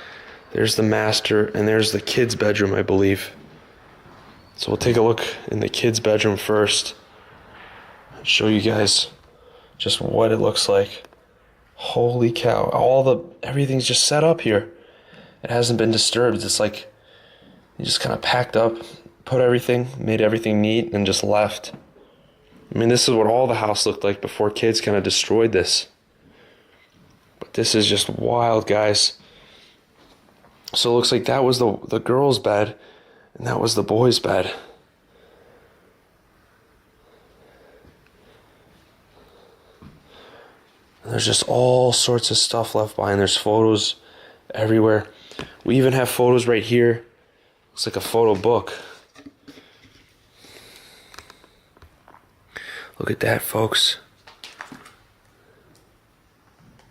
There's the master, and there's the kids' bedroom, I believe. So we'll take a look in the kids' bedroom first. Show you guys just what it looks like. Holy cow, everything's just set up here. It hasn't been disturbed. It's like you just kind of packed up, put everything, made everything neat, and just left. I mean, this is what all the house looked like before kids kind of destroyed this. But this is just wild, guys. So it looks like that was the girl's bed, and that was the boy's bed. And there's just all sorts of stuff left behind. There's photos everywhere. We even have photos right here. Looks like a photo book. Look at that, folks.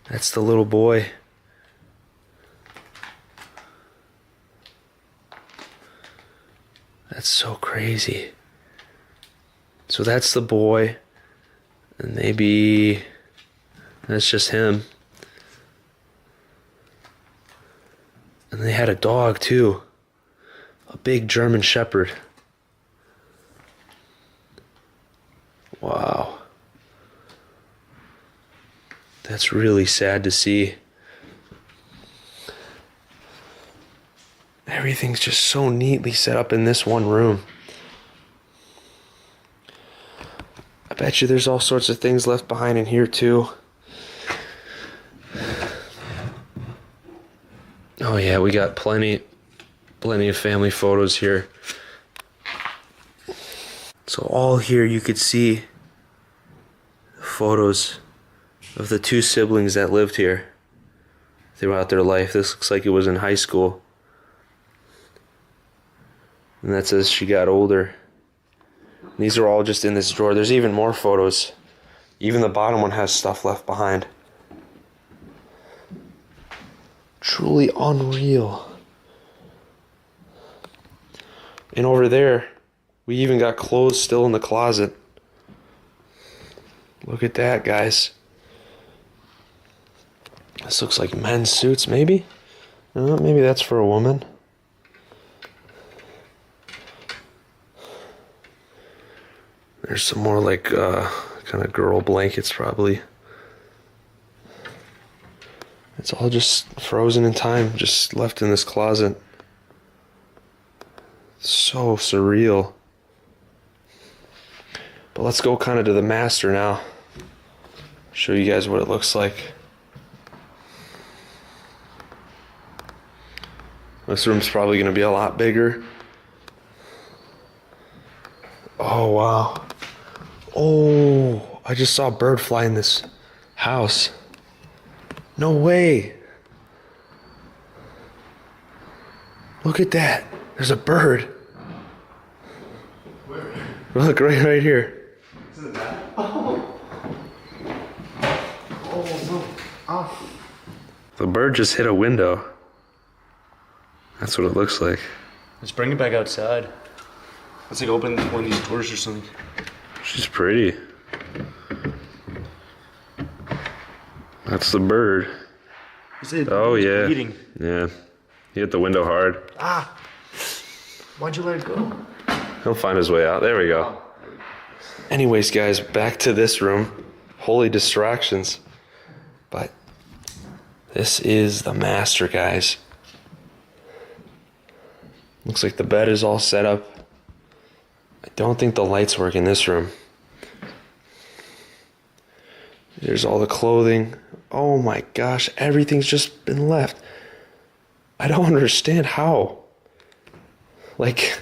That's the little boy. That's so crazy. So that's the boy. And maybe that's just him. And they had a dog too. A big German Shepherd. Wow. That's really sad to see. Everything's just so neatly set up in this one room. I bet you there's all sorts of things left behind in here too. Oh yeah, we got plenty of family photos here. So all here you could see photos of the two siblings that lived here throughout their life. This looks like it was in high school. And that's as she got older. These are all just in this drawer. There's even more photos. Even the bottom one has stuff left behind. Truly unreal. And over there, we even got clothes still in the closet. Look at that, guys. This looks like men's suits, maybe? Maybe that's for a woman. There's some more like kind of girl blankets probably. It's all just frozen in time, just left in this closet. So surreal. But let's go kind of to the master now. Show you guys what it looks like. This room's probably going to be a lot bigger. Oh, wow. Oh, I just saw a bird fly in this house. No way. Look at that. There's a bird. Where? Look, right here. It's in the back. Oh. Oh, no. Oh. The bird just hit a window. That's what it looks like. Let's bring it back outside. Let's like open one of these doors or something. She's pretty. That's the bird. Is it? Oh, yeah. Eating. Yeah. He hit the window hard. Ah. Why'd you let it go? He'll find his way out. There we go. Anyways, guys, back to this room. Holy distractions. But this is the master, guys. Looks like the bed is all set up. I don't think the lights work in this room. There's all the clothing. Oh my gosh, everything's just been left. I don't understand how. Like,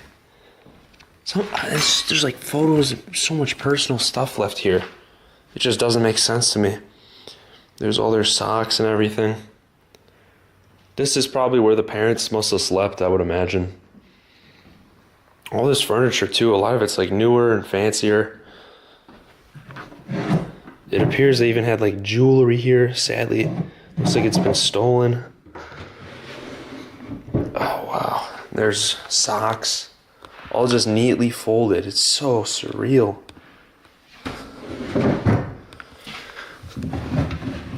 there's like photos and so much personal stuff left here. It just doesn't make sense to me. There's all their socks and everything. This is probably where the parents must have slept, I would imagine. All this furniture too, a lot of it's like newer and fancier. It appears they even had like jewelry here. Sadly, looks like it's been stolen. Oh wow, there's socks, all just neatly folded. It's so surreal.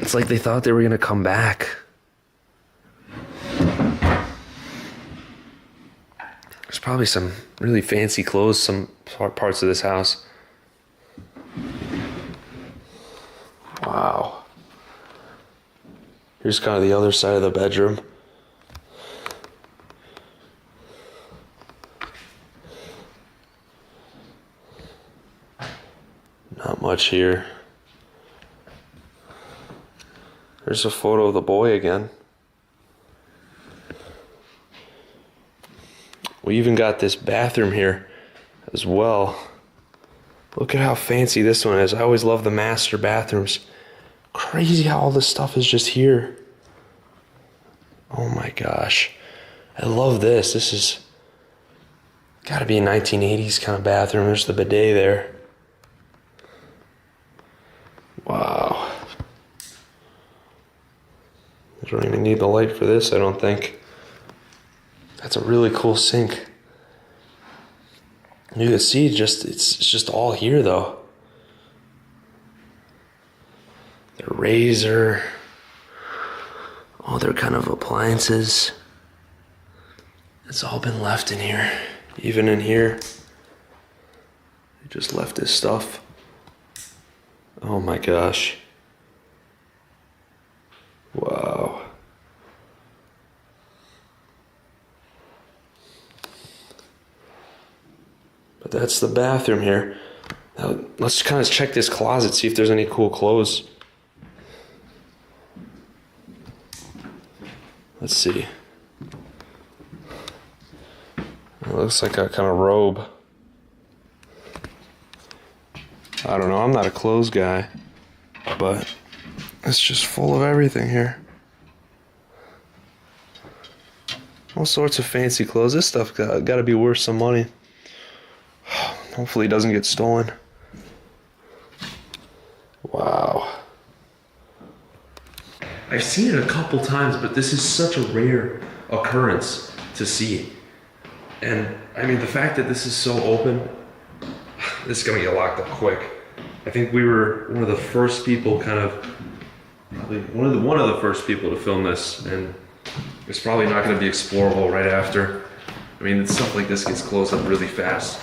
It's like they thought they were gonna come back. There's probably some really fancy clothes, some parts of this house. Wow. Here's kind of the other side of the bedroom. much here. There's a photo of the boy again. We even got this bathroom here as well. Look at how fancy this one is. I always love the master bathrooms. Crazy how all this stuff is just here. Oh my gosh. I love this. This is gotta be a 1980s kind of bathroom. There's the bidet there. Wow. I don't even need the light for this, I don't think. That's a really cool sink. You can see it's just all here though. Their razor, all their kind of appliances. It's all been left in here. Even in here, they just left this stuff. Oh my gosh. Wow. But that's the bathroom here. Now, let's kind of check this closet, see if there's any cool clothes. Let's see. It looks like a kind of robe. I don't know, I'm not a clothes guy, but it's just full of everything here. All sorts of fancy clothes. This stuff got to be worth some money. Hopefully it doesn't get stolen. Wow. I've seen it a couple times, but this is such a rare occurrence to see. And I mean, the fact that this is so open, this is gonna get locked up quick. I think we were one of the first people probably one of the first people to film this, and it's probably not gonna be explorable right after. I mean, stuff like this gets closed up really fast,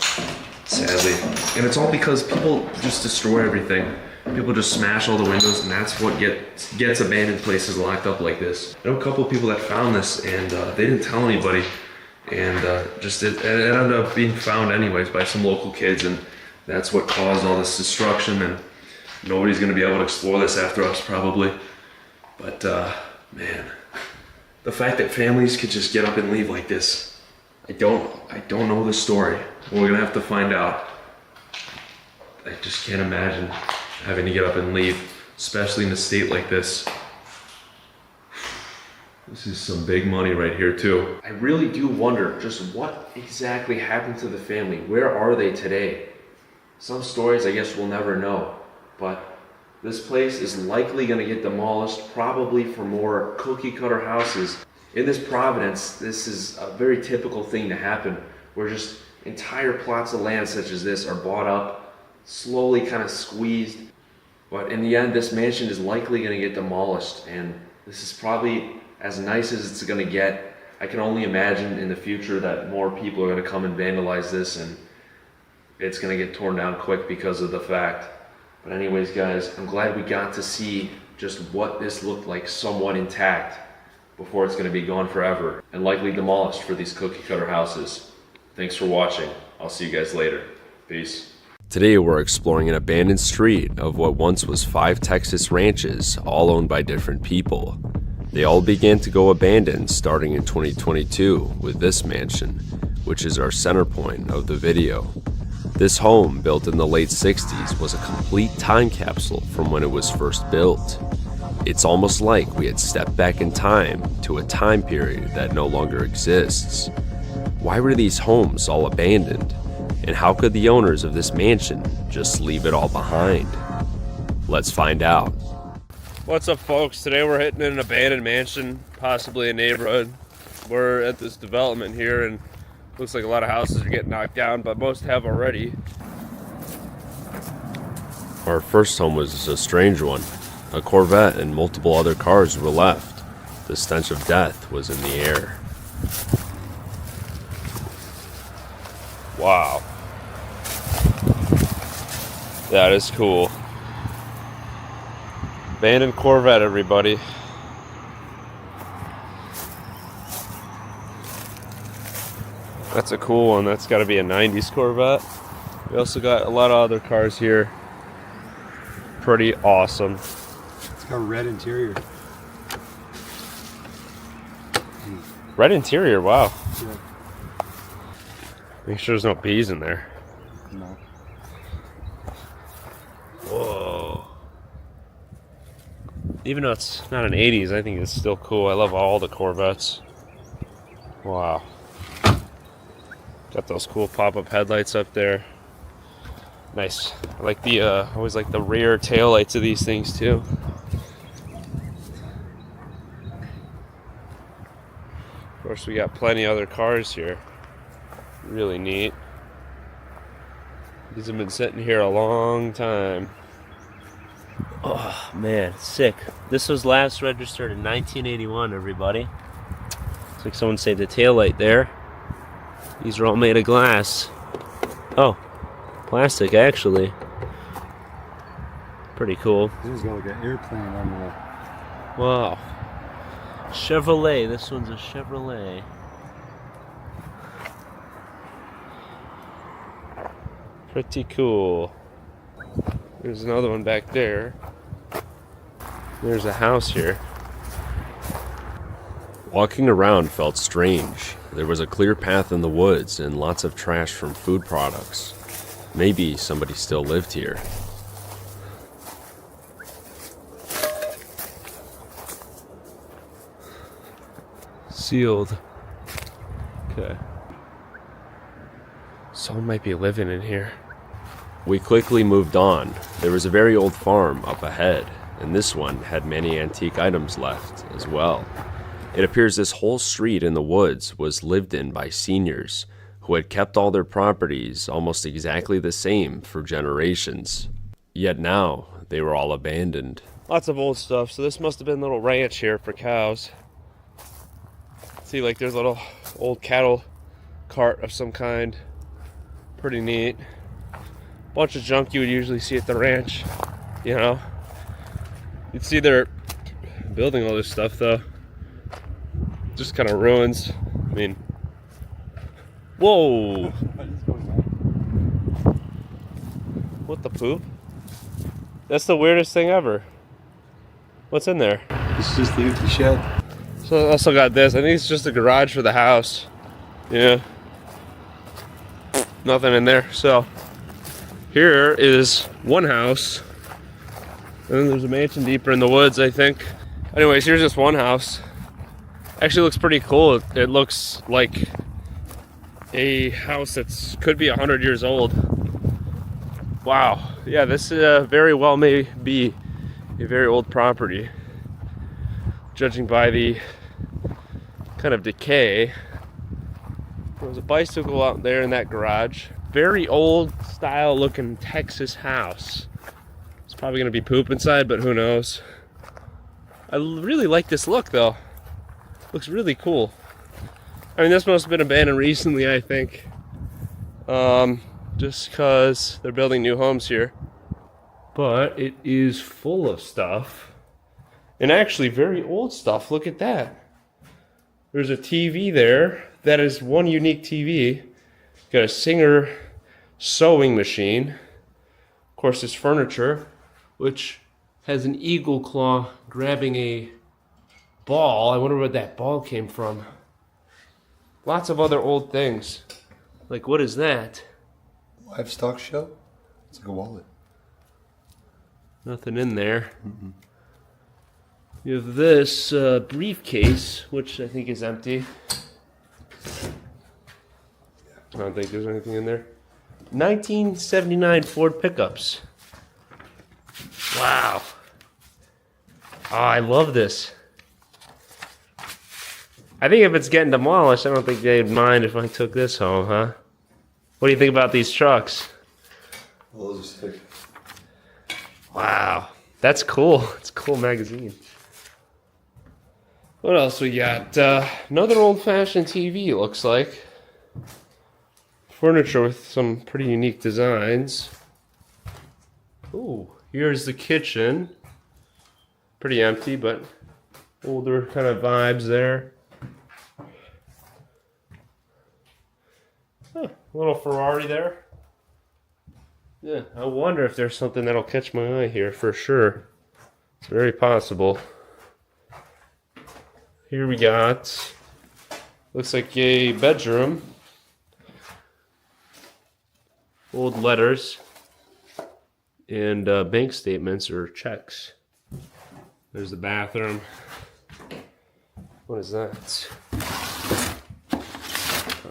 sadly. And it's all because people just destroy everything. People just smash all the windows, and that's what gets abandoned places locked up like this. I know a couple of people that found this, and they didn't tell anybody, and it ended up being found anyways by some local kids, and that's what caused all this destruction, and nobody's gonna be able to explore this after us probably. But man, the fact that families could just get up and leave like this, I don't know the story. We're gonna have to find out. I just can't imagine having to get up and leave, especially in a state like this. This is some big money right here too. I really do wonder just what exactly happened to the family. Where are they today? Some stories I guess we'll never know, but this place is likely gonna get demolished, probably for more cookie cutter houses. In this Providence, this is a very typical thing to happen, where just entire plots of land such as this are bought up, slowly kind of squeezed. But in the end, this mansion is likely gonna get demolished, and this is probably as nice as it's gonna get. I can only imagine in the future that more people are gonna come and vandalize this, and it's gonna get torn down quick because of the fact. But anyways, guys, I'm glad we got to see just what this looked like somewhat intact before it's gonna be gone forever and likely demolished for these cookie cutter houses. Thanks for watching. I'll see you guys later. Peace. Today we're exploring an abandoned street of what once was 5 Texas ranches, all owned by different people. They all began to go abandoned starting in 2022 with this mansion, which is our center point of the video. This home, built in the late 60s, was a complete time capsule from when it was first built. It's almost like we had stepped back in time to a time period that no longer exists. Why were these homes all abandoned? And how could the owners of this mansion just leave it all behind? Let's find out. What's up, folks? Today we're hitting an abandoned mansion, possibly a neighborhood. We're at this development here, and looks like a lot of houses are getting knocked down, but most have already. Our first home was a strange one. A Corvette and multiple other cars were left. The stench of death was in the air. Wow. That is cool. Abandoned Corvette, everybody. That's a cool one. That's got to be a 90s Corvette. We also got a lot of other cars here. pretty awesome. It's got red interior. Red interior, wow. Yeah. Make sure there's no bees in there. No. Whoa. Even though it's not an 80s, I think it's still cool. I love all the Corvettes. Wow. Got those cool pop-up headlights up there. Nice. I like the, always like the rear tail lights of these things too. Of course, we got plenty other cars here. Really neat. These have been sitting here a long time. Oh man, sick. This was last registered in 1981, everybody. It's like someone saved the taillight there. These are all made of glass. Oh, plastic actually. Pretty cool. This is got like an airplane on the. Wow. Chevrolet. This one's a Chevrolet. Pretty cool. There's another one back there. There's a house here. Walking around felt strange. There was a clear path in the woods and lots of trash from food products. Maybe somebody still lived here. Sealed. Okay. Someone might be living in here. We quickly moved on. There was a very old farm up ahead, and this one had many antique items left as well. It appears this whole street in the woods was lived in by seniors who had kept all their properties almost exactly the same for generations. Yet now, they were all abandoned. Lots of old stuff, so this must have been a little ranch here for cows. See, like there's a little old cattle cart of some kind. Pretty neat. Bunch of junk you would usually see at the ranch, you know. You'd see they're building all this stuff though. Just kind of ruins. I mean, whoa! What the poop? That's the weirdest thing ever. What's in there? It's just the empty shed. So I also got this. I think it's just a garage for the house. Yeah. Nothing in there. So here is one house. And then there's a mansion deeper in the woods, I think. Anyways, here's this one house. Actually looks pretty cool. It looks like a house that's could be 100 years old. Wow. Yeah, this very well may be a very old property. Judging by the kind of decay. There was a bicycle out there in that garage. Very old style looking Texas house. It's probably gonna be poop inside, but who knows. I really like this look though. Looks really cool. I mean, this must have been abandoned recently, I think. Just because they're building new homes here. But it is full of stuff. And actually very old stuff. Look at that. There's a TV there. That is one unique TV. Got a Singer sewing machine. Of course, this furniture, which has an eagle claw grabbing a ball. I wonder where that ball came from. Lots of other old things. Like, what is that? Livestock show? It's like a wallet. Nothing in there. Mm-mm. You have this briefcase, which I think is empty. I don't think there's anything in there. 1979 Ford pickups. Wow. Oh, I love this. I think if it's getting demolished, I don't think they'd mind if I took this home, huh? What do you think about these trucks? Well, those are sick. Wow. That's cool. It's a cool magazine. What else we got? Another old-fashioned TV, it looks like. Furniture with some pretty unique designs. Ooh, here's the kitchen. Pretty empty, but older kind of vibes there. Huh, little Ferrari there. Yeah, I wonder if there's something that'll catch my eye here for sure. It's very possible. Here we got, looks like a bedroom. Old letters and bank statements or checks. There's the bathroom. What is that?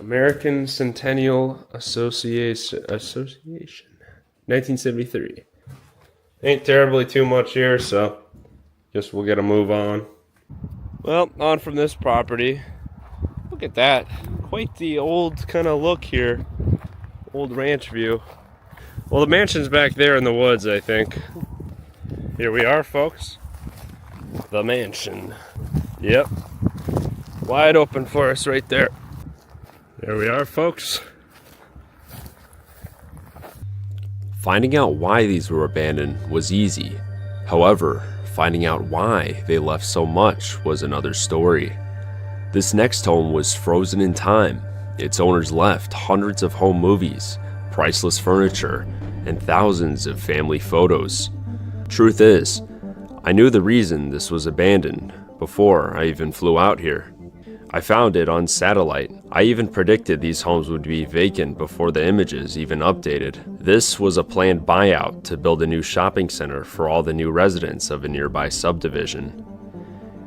American Centennial Association, 1973. Ain't terribly too much here, so guess we'll get a move on. Well, on from this property. Look at that. Quite the old kind of look here. Old ranch view. Well, the mansion's back there in the woods, I think. Here we are, folks. The mansion. Yep. Wide open for us right there. There we are, folks. Finding out why these were abandoned was easy. However, finding out why they left so much was another story. This next home was frozen in time. Its owners left hundreds of home movies, priceless furniture, and thousands of family photos. Truth is, I knew the reason this was abandoned before I even flew out here. I found it on satellite. I even predicted these homes would be vacant before the images even updated. This was a planned buyout to build a new shopping center for all the new residents of a nearby subdivision.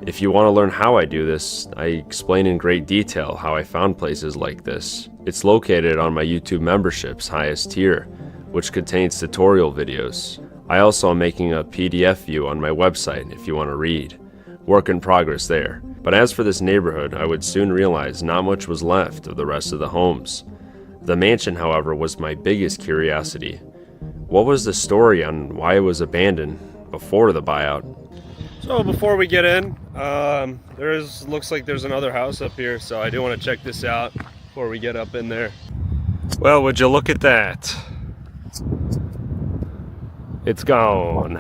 If you want to learn how I do this, I explain in great detail how I found places like this. It's located on my YouTube membership's highest tier, which contains tutorial videos. I also am making a PDF view on my website if you want to read. Work in progress there. But as for this neighborhood, I would soon realize not much was left of the rest of the homes. The mansion, however, was my biggest curiosity. What was the story on why it was abandoned before the buyout? So before we get in, looks like there's another house up here, so I do want to check this out before we get up in there. Well, would you look at that? It's gone.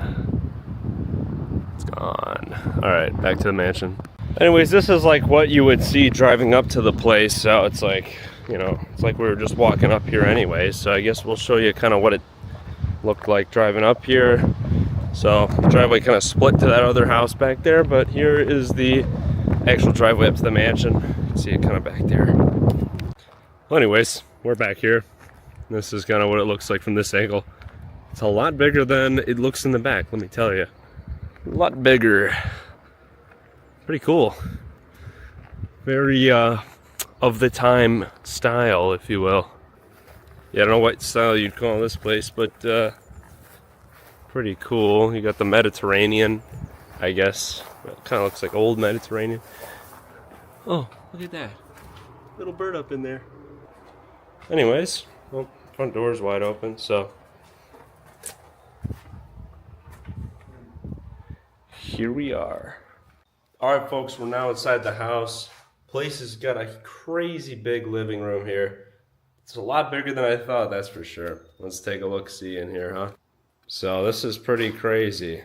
It's gone. All right, back to the mansion. Anyways, this is like what you would see driving up to the place, so it's like, you know, it's like we were just walking up here anyway, so I guess we'll show you kind of what it looked like driving up here. So the driveway kind of split to that other house back there, but here is the actual driveway up to the mansion. You can see it kind of back there. Well, anyways, we're back here. This is kind of what it looks like from this angle. It's a lot bigger than it looks in the back, let me tell you. A lot bigger. Pretty cool. Very of the time style, if you will. Yeah, I don't know what style you'd call this place, but pretty cool. You got the Mediterranean, I guess. It kind of looks like old Mediterranean. Oh, look at that. Little bird up in there. Anyways, well, front door's wide open, so here we are. Alright folks, we're now inside the house. Place has got a crazy big living room here. It's a lot bigger than I thought, that's for sure. Let's take a look-see in here, huh? So this is pretty crazy.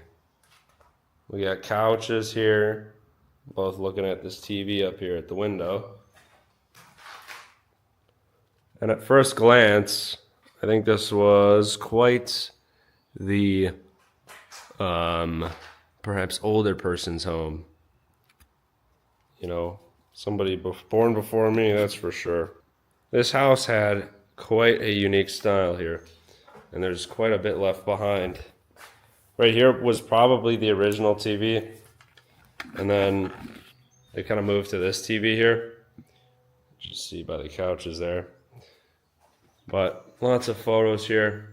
We got couches here, both looking at this TV up here at the window. And at first glance, I think this was quite the perhaps older person's home. You know, somebody born before me, that's for sure. This house had quite a unique style here, and there's quite a bit left behind. Right here was probably the original TV, and then they kind of moved to this TV here. You see by the couches there. But lots of photos here.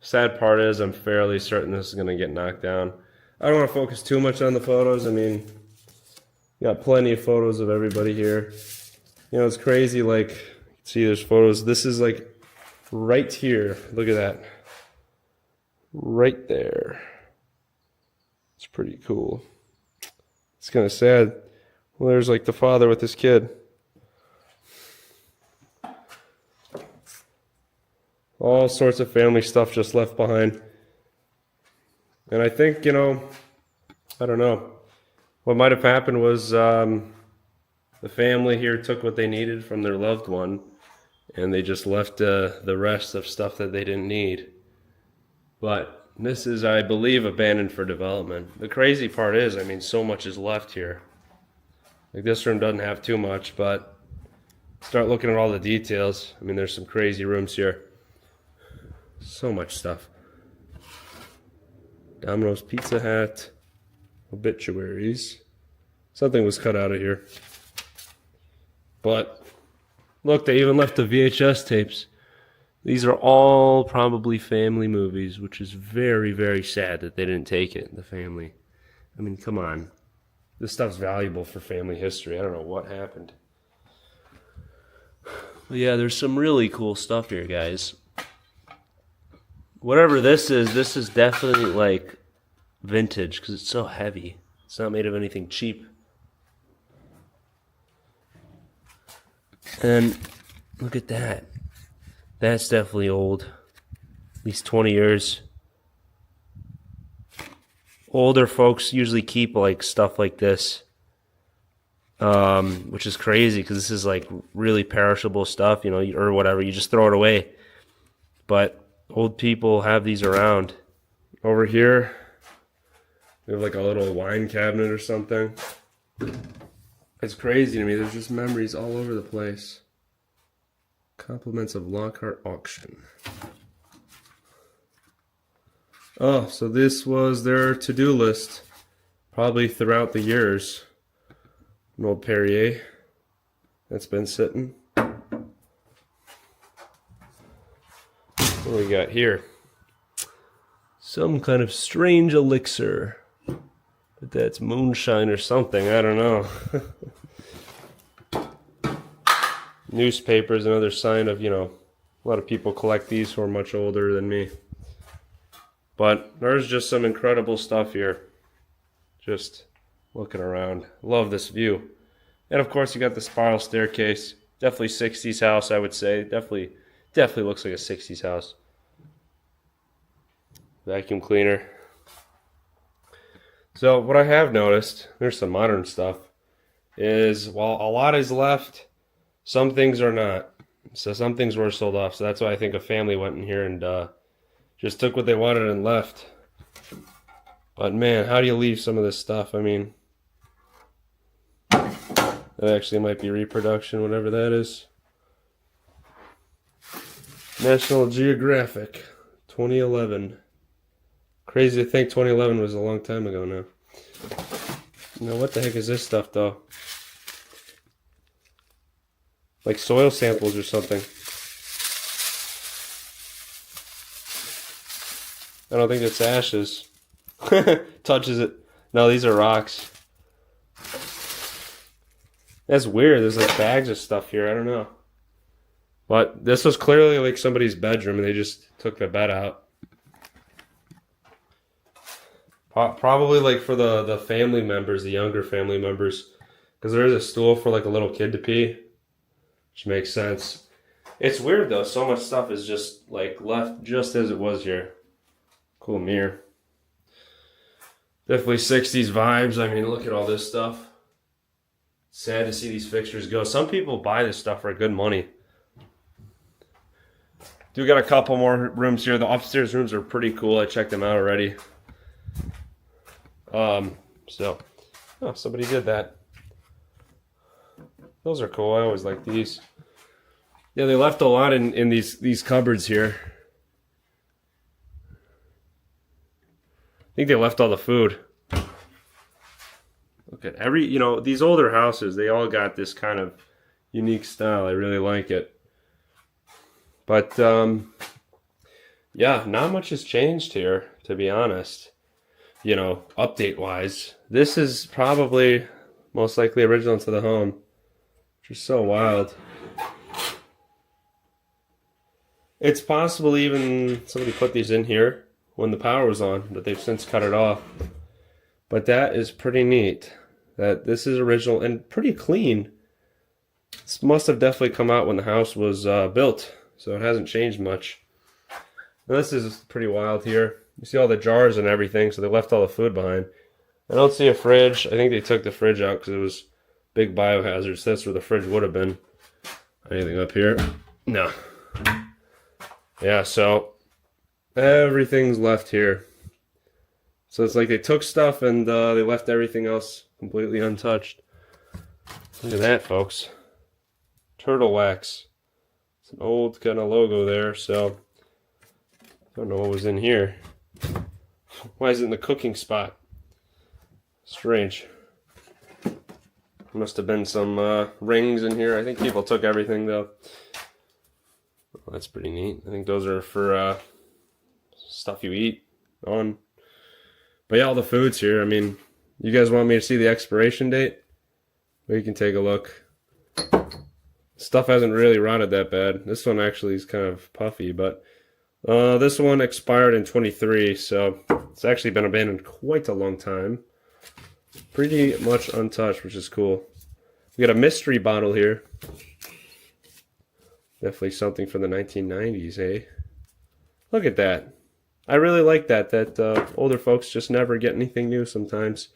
Sad part is I'm fairly certain this is going to get knocked down. I don't want to focus too much on the photos. I mean, got plenty of photos of everybody here. You know, it's crazy, like, you can see there's photos. This is like right here. Look at that. Right there. It's pretty cool. It's kind of sad. Well, there's like the father with his kid. All sorts of family stuff just left behind. And I think, you know, I don't know. What might have happened was the family here took what they needed from their loved one, and they just left the rest of stuff that they didn't need. But this is, I believe, abandoned for development. The crazy part is, I mean, so much is left here. Like, this room doesn't have too much, but start looking at all the details. I mean, there's some crazy rooms here. So much stuff. Domino's Pizza Hut. Obituaries. Something was cut out of here. But, look, they even left the VHS tapes. These are all probably family movies, which is very, very sad that they didn't take it, the family. I mean, come on. This stuff's valuable for family history. I don't know what happened. But yeah, there's some really cool stuff here, guys. Whatever this is definitely like vintage because it's so heavy. It's not made of anything cheap. And look at that. That's definitely old. At least 20 years. Older folks usually keep like stuff like this. Which is crazy because this is like really perishable stuff, you know, or whatever. You just throw it away. But old people have these around. Over here, we have like a little wine cabinet or something. It's crazy to me. There's just memories all over the place. Compliments of Lockhart auction. Oh, so this was their to-do list. Probably throughout the years. An old Perrier that's been sitting. What do we got here? Some kind of strange elixir. But that's moonshine or something, I don't know. Newspapers, another sign of, you know, a lot of people collect these who are much older than me. But there's just some incredible stuff here. Just looking around. Love this view. And of course you got the spiral staircase. Definitely 60s house, I would say. Definitely looks like a 60s house. Vacuum cleaner. So what I have noticed, there's some modern stuff, is while a lot is left, some things are not. So some things were sold off. So that's why I think a family went in here and just took what they wanted and left. But man, how do you leave some of this stuff? I mean, that actually might be reproduction, whatever that is. National Geographic, 2011. Crazy to think 2011 was a long time ago now. Now, what the heck is this stuff, though? Like soil samples or something. I don't think it's ashes. Touches it. No, these are rocks. That's weird. There's like bags of stuff here. I don't know. But this was clearly like somebody's bedroom and they just took the bed out. Probably like for the family members, the younger family members. Because there is a stool for like a little kid to pee. Which makes sense. It's weird though. So much stuff is just like left just as it was here. Cool mirror. Definitely 60s vibes. I mean, look at all this stuff. Sad to see these fixtures go. Some people buy this stuff for good money. Do got a couple more rooms here. The upstairs rooms are pretty cool. I checked them out already. Somebody did that. Those are cool. I always like these. Yeah, they left a lot in these cupboards here. I think they left all the food. Look at these older houses, they all got this kind of unique style. I really like it. But, yeah, not much has changed here, to be honest. You know, update-wise. This is probably most likely original to the home. Which is so wild. It's possible even somebody put these in here when the power was on, but they've since cut it off. But that is pretty neat. That this is original and pretty clean. This must have definitely come out when the house was built, so it hasn't changed much. Now this is pretty wild here. You see all the jars and everything, so they left all the food behind. I don't see a fridge. I think they took the fridge out because it was big biohazard. So that's where the fridge would have been. Anything up here? No. Yeah, so Everything's left here. So it's like they took stuff and they left everything else completely untouched. Look at that, folks. Turtle wax. It's an old kind of logo there, so I don't know what was in here. Why is it in the cooking spot? Strange. Must have been some rings in here. I think people took everything though. Oh, that's pretty neat. I think those are for stuff you eat on. But yeah, all the food's here. I mean, you guys want me to see the expiration date? We can take a look. Stuff hasn't really rotted that bad. This one actually is kind of puffy, but this one expired in 23, so it's actually been abandoned quite a long time. Pretty much untouched, which is cool. We got a mystery bottle here. Definitely something from the 1990s, eh? Look at that. I really like that older folks just never get anything new sometimes.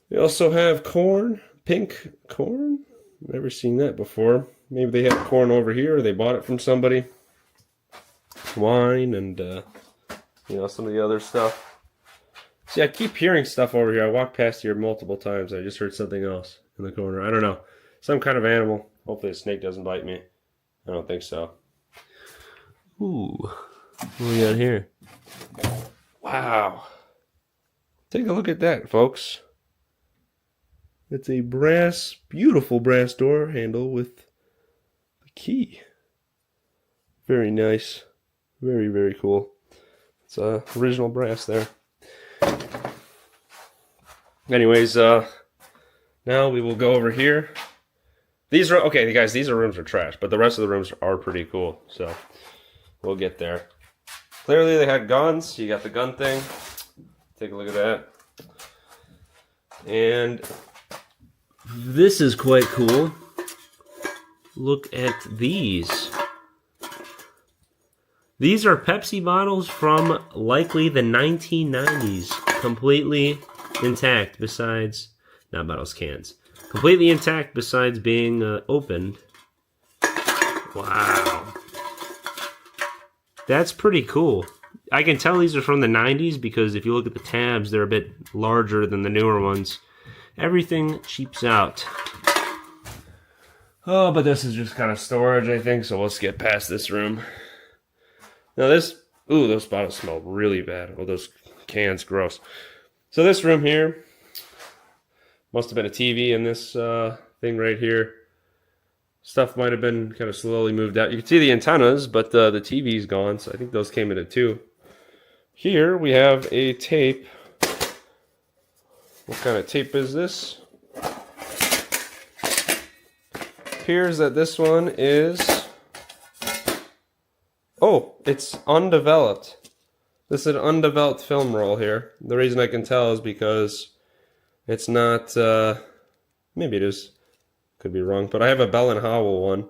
We also have corn, pink corn. Never seen that before. Maybe they have corn over here, or they bought it from somebody. Wine and, you know, some of the other stuff. See, I keep hearing stuff over here. I walked past here multiple times. I just heard something else in the corner. I don't know. Some kind of animal. Hopefully a snake doesn't bite me. I don't think so. Ooh. What do we got here? Wow. Take a look at that, folks. It's a brass, beautiful brass door handle with the key. Very nice. Very, very cool. It's original brass there. Anyways, now we will go over here. These are, okay, guys, these are rooms are trash, but the rest of the rooms are pretty cool, so we'll get there. Clearly they had guns. You got the gun thing. Take a look at that. And this is quite cool. Look at these. These are Pepsi bottles from likely the 1990s. Completely intact besides, not bottles, cans. Completely intact besides being opened. Wow. That's pretty cool. I can tell these are from the 90s because if you look at the tabs, they're a bit larger than the newer ones. Everything cheaps out. Oh, but this is just kind of storage, I think, so let's get past this room. Now this, ooh, those bottles smell really bad. Oh, those cans, gross. So this room here, must have been a TV in this thing right here. Stuff might have been kind of slowly moved out. You can see the antennas, but the TV's gone, so I think those came in it too. Here we have a tape. What kind of tape is this? Appears that this one is... Oh, it's undeveloped. This is an undeveloped film roll here. The reason I can tell is because it's not... maybe it is. Could be wrong, but I have a Bell and Howell one,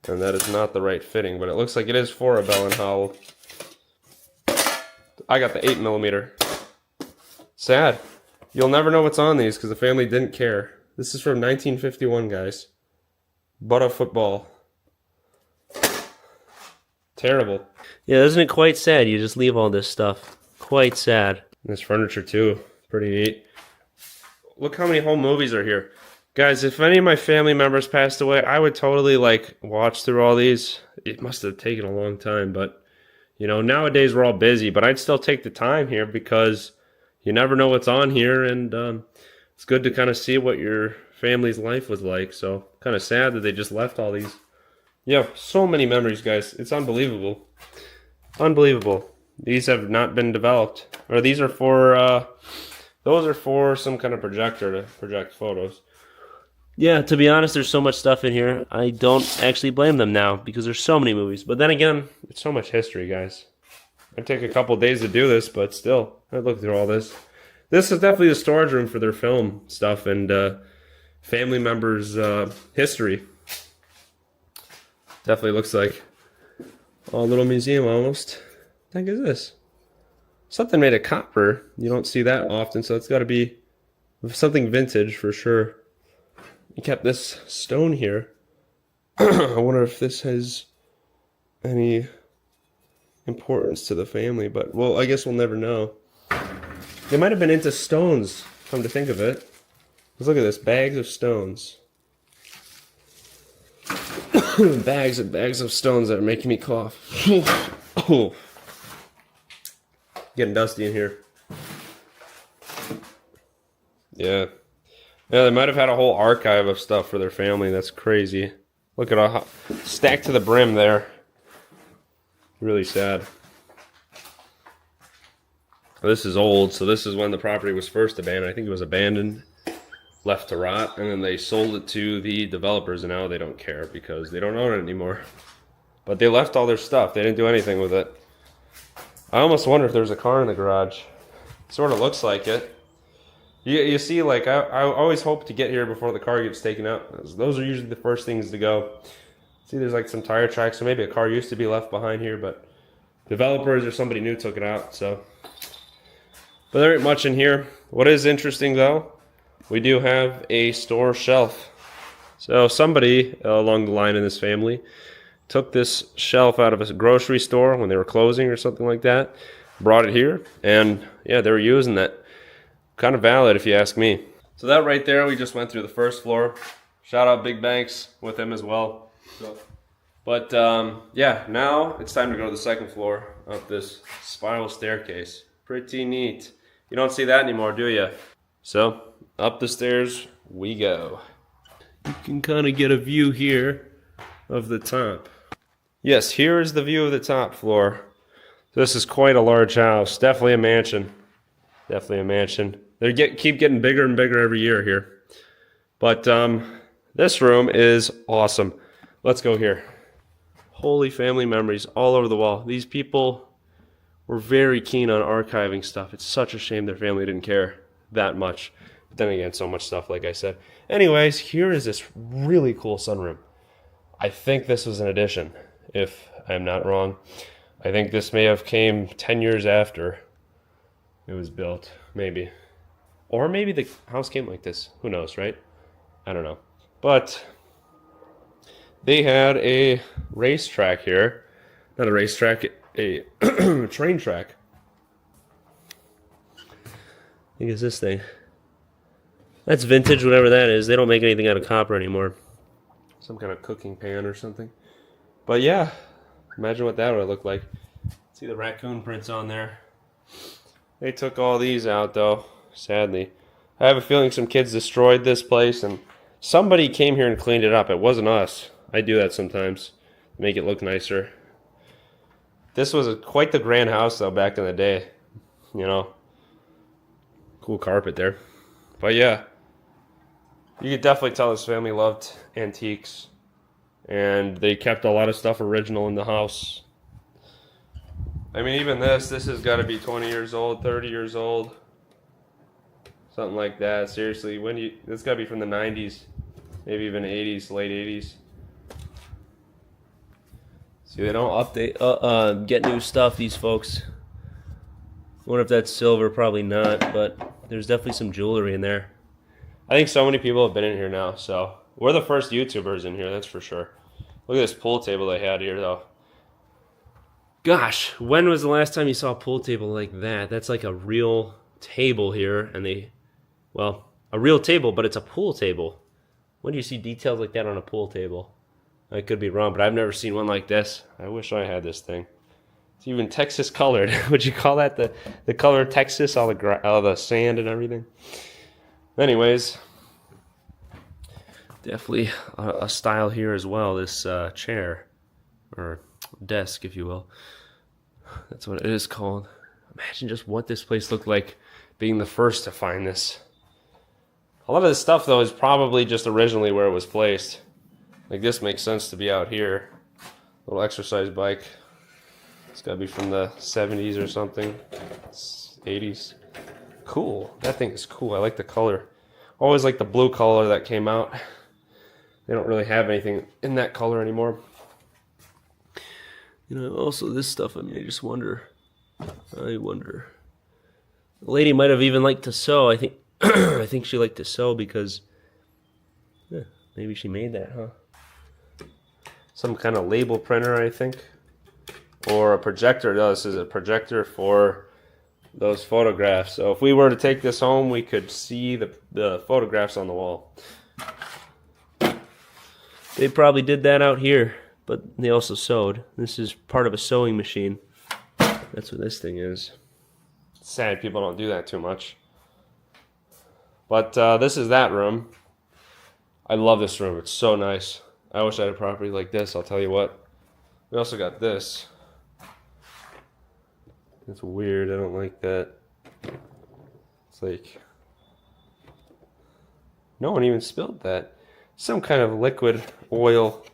and that is not the right fitting, but it looks like it is for a Bell and Howell. I got the 8mm. Sad. You'll never know what's on these because the family didn't care. This is from 1951, guys. But a football. Terrible. Yeah, isn't it quite sad? You just leave all this stuff. Quite sad. This furniture too. Pretty neat. Look how many home movies are here. Guys, if any of my family members passed away, I would totally like watch through all these. It must have taken a long time, but you know, nowadays we're all busy, but I'd still take the time here because you never know what's on here, and it's good to kind of see what your family's life was like. So kind of sad that they just left all these. Yeah, so many memories, guys. It's unbelievable. Unbelievable. These have not been developed. Or these are for, those are for some kind of projector to project photos. Yeah, to be honest, there's so much stuff in here. I don't actually blame them now because there's so many movies. But then again, it's so much history, guys. It'd take a couple days to do this, but still, I'd look through all this. This is definitely the storage room for their film stuff and family members' history. Definitely looks like a little museum almost. What the heck is this? Something made of copper. You don't see that often, so it's got to be something vintage for sure. You kept this stone here. I wonder if this has any importance to the family, but well, I guess we'll never know. They might have been into stones, come to think of it. Let's look at this, bags of stones. Bags and bags of stones that are making me cough. Oh. Getting dusty in here. Yeah. Yeah, they might have had a whole archive of stuff for their family. That's crazy. Look at all stacked to the brim there. Really sad. This is old, so this is when the property was first abandoned. I think it was abandoned, left to rot, and then they sold it to the developers, and now they don't care because they don't own it anymore. But they left all their stuff. They didn't do anything with it. I almost wonder if there's a car in the garage. Sort of looks like it. You see, like, I always hope to get here before the car gets taken out. Those are usually the first things to go. See, there's like some tire tracks, so maybe a car used to be left behind here, but developers or somebody new took it out, so. But there ain't much in here. What is interesting, though, we do have a store shelf. So somebody along the line in this family took this shelf out of a grocery store when they were closing or something like that, brought it here, and yeah, they were using that. Kind of valid if you ask me. So that right there, we just went through the first floor. Shout out Big Banks with him as well. But yeah, now it's time to go to the second floor up this spiral staircase. Pretty neat. You don't see that anymore, do you? So up the stairs we go. You can kind of get a view here of the top. Yes, here is the view of the top floor. This is quite a large house. Definitely a mansion. Definitely a mansion. They keep getting bigger and bigger every year here. But this room is awesome. Let's go here. Holy family memories all over the wall. These people were very keen on archiving stuff. It's such a shame their family didn't care that much. But then again, so much stuff, like I said. Anyways, here is this really cool sunroom. I think this was an addition, if I'm not wrong. I think this may have came 10 years after it was built, maybe. Or maybe the house came like this. Who knows, right? I don't know. But they had a racetrack here. Not a racetrack, a train track. I think it's this thing. That's vintage, whatever that is. They don't make anything out of copper anymore. Some kind of cooking pan or something. But yeah, imagine what that would look like. See the raccoon prints on there. They took all these out, though, sadly. I have a feeling some kids destroyed this place, and somebody came here and cleaned it up. It wasn't us. I do that sometimes, make it look nicer. This was quite the grand house, though, back in the day. You know, cool carpet there. But yeah, you could definitely tell this family loved antiques, and they kept a lot of stuff original in the house. I mean, even this has got to be 20 years old, 30 years old. Something like that. Seriously, this got to be from the 90s, maybe even 80s, late 80s. See, they don't update, get new stuff, these folks. Wonder if that's silver, probably not, but there's definitely some jewelry in there. I think so many people have been in here now, so we're the first YouTubers in here, that's for sure. Look at this pool table they had here, though. Gosh, when was the last time you saw a pool table like that? That's like a real table here, and well, a real table, but it's a pool table. When do you see details like that on a pool table? I could be wrong, but I've never seen one like this. I wish I had this thing. It's even Texas colored. Would you call that the color of Texas? All the sand and everything. Anyways, definitely a style here as well. This chair, or desk, if you will. That's what it is called. Imagine just what this place looked like being the first to find this. A lot of this stuff, though, is probably just originally where it was placed. Like, this makes sense to be out here. Little exercise bike. It's got to be from the 70s or something. 80s. Cool. That thing is cool. I like the color. Always like the blue color that came out. They don't really have anything in that color anymore. You know, also this stuff, I mean, I just wonder. I wonder. The lady might have even liked to sew. I think I think she liked to sew because maybe she made that, huh? Some kind of label printer, I think. or a projector. No, this is a projector for those photographs. So if we were to take this home, we could see the photographs on the wall. They probably did that out here, but they also sewed. This is part of a sewing machine. That's what this thing is. It's sad people don't do that too much. But this is that room. I love this room. It's so nice. I wish I had a property like this, I'll tell you what. We also got this. It's weird. I don't like that. It's like... no one even spilled that. Some kind of liquid oil.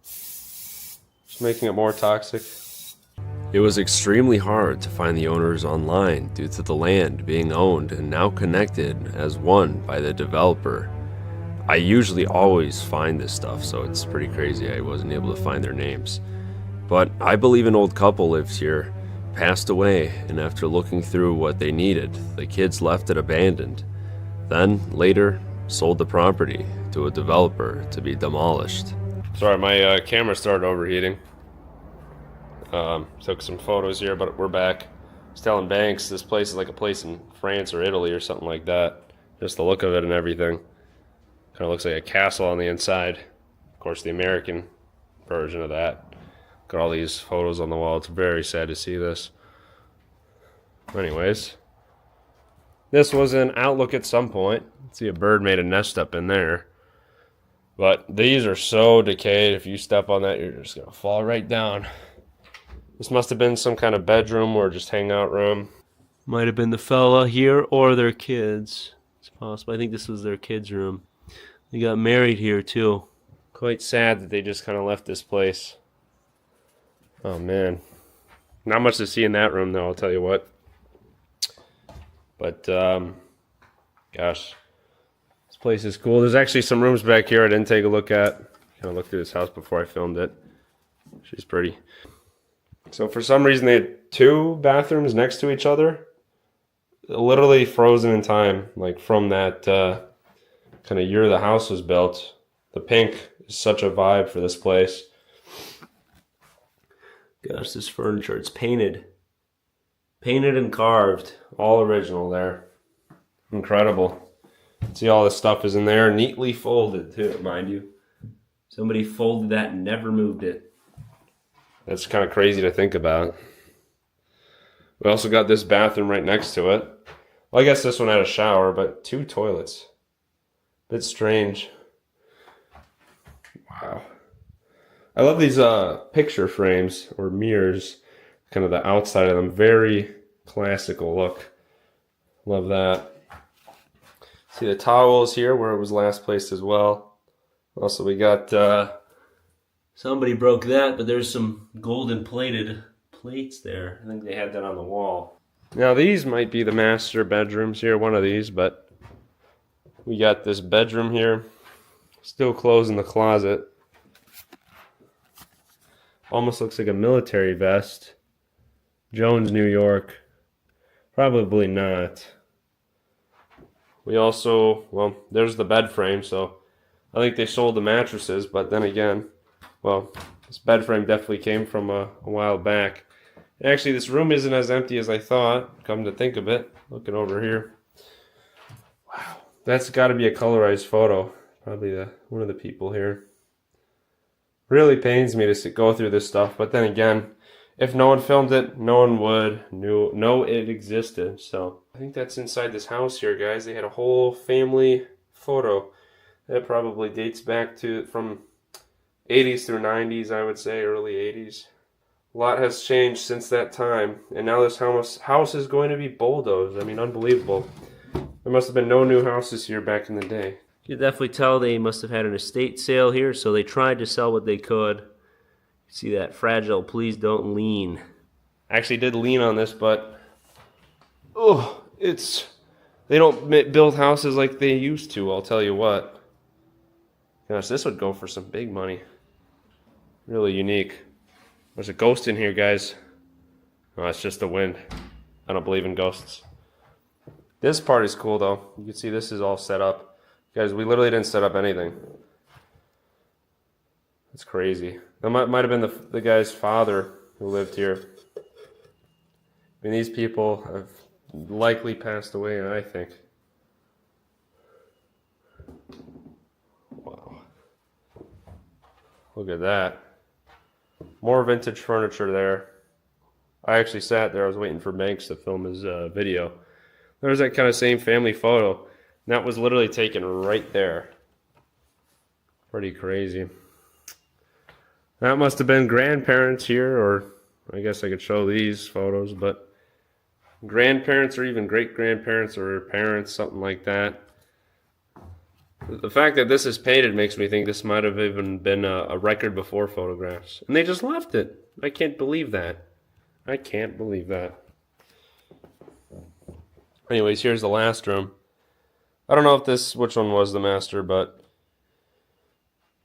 Just making it more toxic. It was extremely hard to find the owners online due to the land being owned and now connected as one by the developer. I usually always find this stuff, so it's pretty crazy I wasn't able to find their names. But I believe an old couple lives here, passed away, and after looking through what they needed, the kids left it abandoned. Then, later, sold the property to a developer to be demolished. Sorry, my camera started overheating. Took some photos here, but we're back. I was telling Banks this place is like a place in France or Italy or something like that. Just the look of it and everything. Kind of looks like a castle on the inside. Of course, the American version of that. Got all these photos on the wall. It's very sad to see this. Anyways, this was an outlook at some point. See, a bird made a nest up in there. But these are so decayed. If you step on that, you're just going to fall right down. This must have been some kind of bedroom or just hangout room. Might have been the fella here or their kids. It's possible. I think this was their kids' room. They got married here too. Quite sad that they just kind of left this place. Oh man. Not much to see in that room though, I'll tell you what. But, gosh. This place is cool. There's actually some rooms back here I didn't take a look at. Kind of looked through this house before I filmed it. She's pretty. So for some reason they had two bathrooms next to each other. Literally frozen in time. Like from that kind of year the house was built. The pink is such a vibe for this place. Gosh, this furniture, it's painted. Painted and carved. All original there. Incredible. See, all this stuff is in there, neatly folded too, mind you. Somebody folded that and never moved it. That's kind of crazy to think about. We also got this bathroom right next to it. Well, I guess this one had a shower, but two toilets. Bit strange. Wow. I love these picture frames or mirrors. Kind of the outside of them. Very classical look. Love that. See the towels here where it was last placed as well. Also we got... somebody broke that, but there's some golden plated plates there. I think they had that on the wall. Now these might be the master bedrooms here, one of these, but we got this bedroom here. Still closing the closet. Almost looks like a military vest. Jones, New York. Probably not. We also, well, there's the bed frame, so I think they sold the mattresses, but then again, well, this bed frame definitely came from a while back. And actually, this room isn't as empty as I thought, come to think of it. Looking over here. Wow. That's got to be a colorized photo. Probably one of the people here. Really pains me to go through this stuff, but then again, if no one filmed it, no one would know it existed. So I think that's inside this house here, guys. They had a whole family photo. That probably dates back to from 80s through 90s, I would say, early 80s. A lot has changed since that time, and now this house is going to be bulldozed. I mean, unbelievable. There must have been no new houses here back in the day. You can definitely tell they must have had an estate sale here, so they tried to sell what they could. See that fragile, please don't lean. I actually did lean on this, but they don't build houses like they used to, I'll tell you what. Gosh, this would go for some big money. Really unique. There's a ghost in here, guys. Oh, it's just the wind. I don't believe in ghosts. This part is cool, though. You can see this is all set up. Guys, we literally didn't set up anything. It's crazy. That might have been the guy's father who lived here. I mean, these people have likely passed away, I think. Wow. Look at that. More vintage furniture there. I actually sat there. I was waiting for Banks to film his video. There's that kind of same family photo. And that was literally taken right there. Pretty crazy. That must have been grandparents here, or I guess I could show these photos, but grandparents or even great-grandparents or parents, something like that. The fact that this is painted makes me think this might have even been a record before photographs. And they just left it. I can't believe that. I can't believe that. Anyways, here's the last room. I don't know which one was the master, but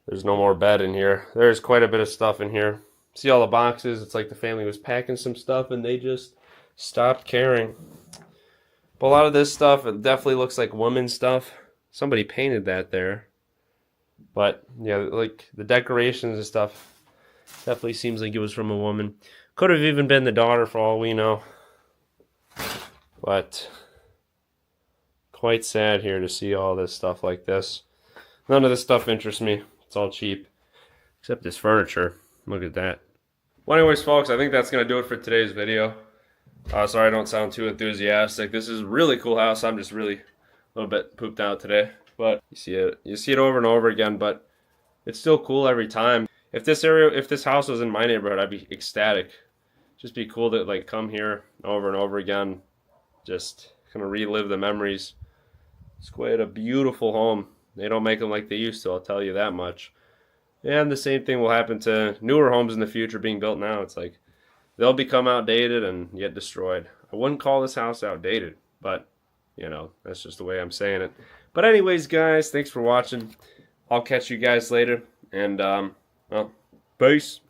there's no more bed in here. There's quite a bit of stuff in here. See all the boxes? It's like the family was packing some stuff and they just stopped caring. But a lot of this stuff, it definitely looks like women's stuff. Somebody painted that there. But yeah, like the decorations and stuff definitely seems like it was from a woman. Could have even been the daughter for all we know. But quite sad here to see all this stuff like this. None of this stuff interests me. It's all cheap. Except this furniture. Look at that. Well, anyways, folks, I think that's going to do it for today's video. Sorry I don't sound too enthusiastic. This is a really cool house. I'm just really a little bit pooped out today. But you see it over and over again, but it's still cool every time. If this house was in my neighborhood, I'd be ecstatic. Just be cool to like come here over and over again. Just kind of relive the memories. It's quite a beautiful home. They don't make them like they used to, I'll tell you that much. And the same thing will happen to newer homes in the future being built now. It's like they'll become outdated and get destroyed. I wouldn't call this house outdated, but you know, that's just the way I'm saying it. But anyways, guys, thanks for watching. I'll catch you guys later. And, well, peace.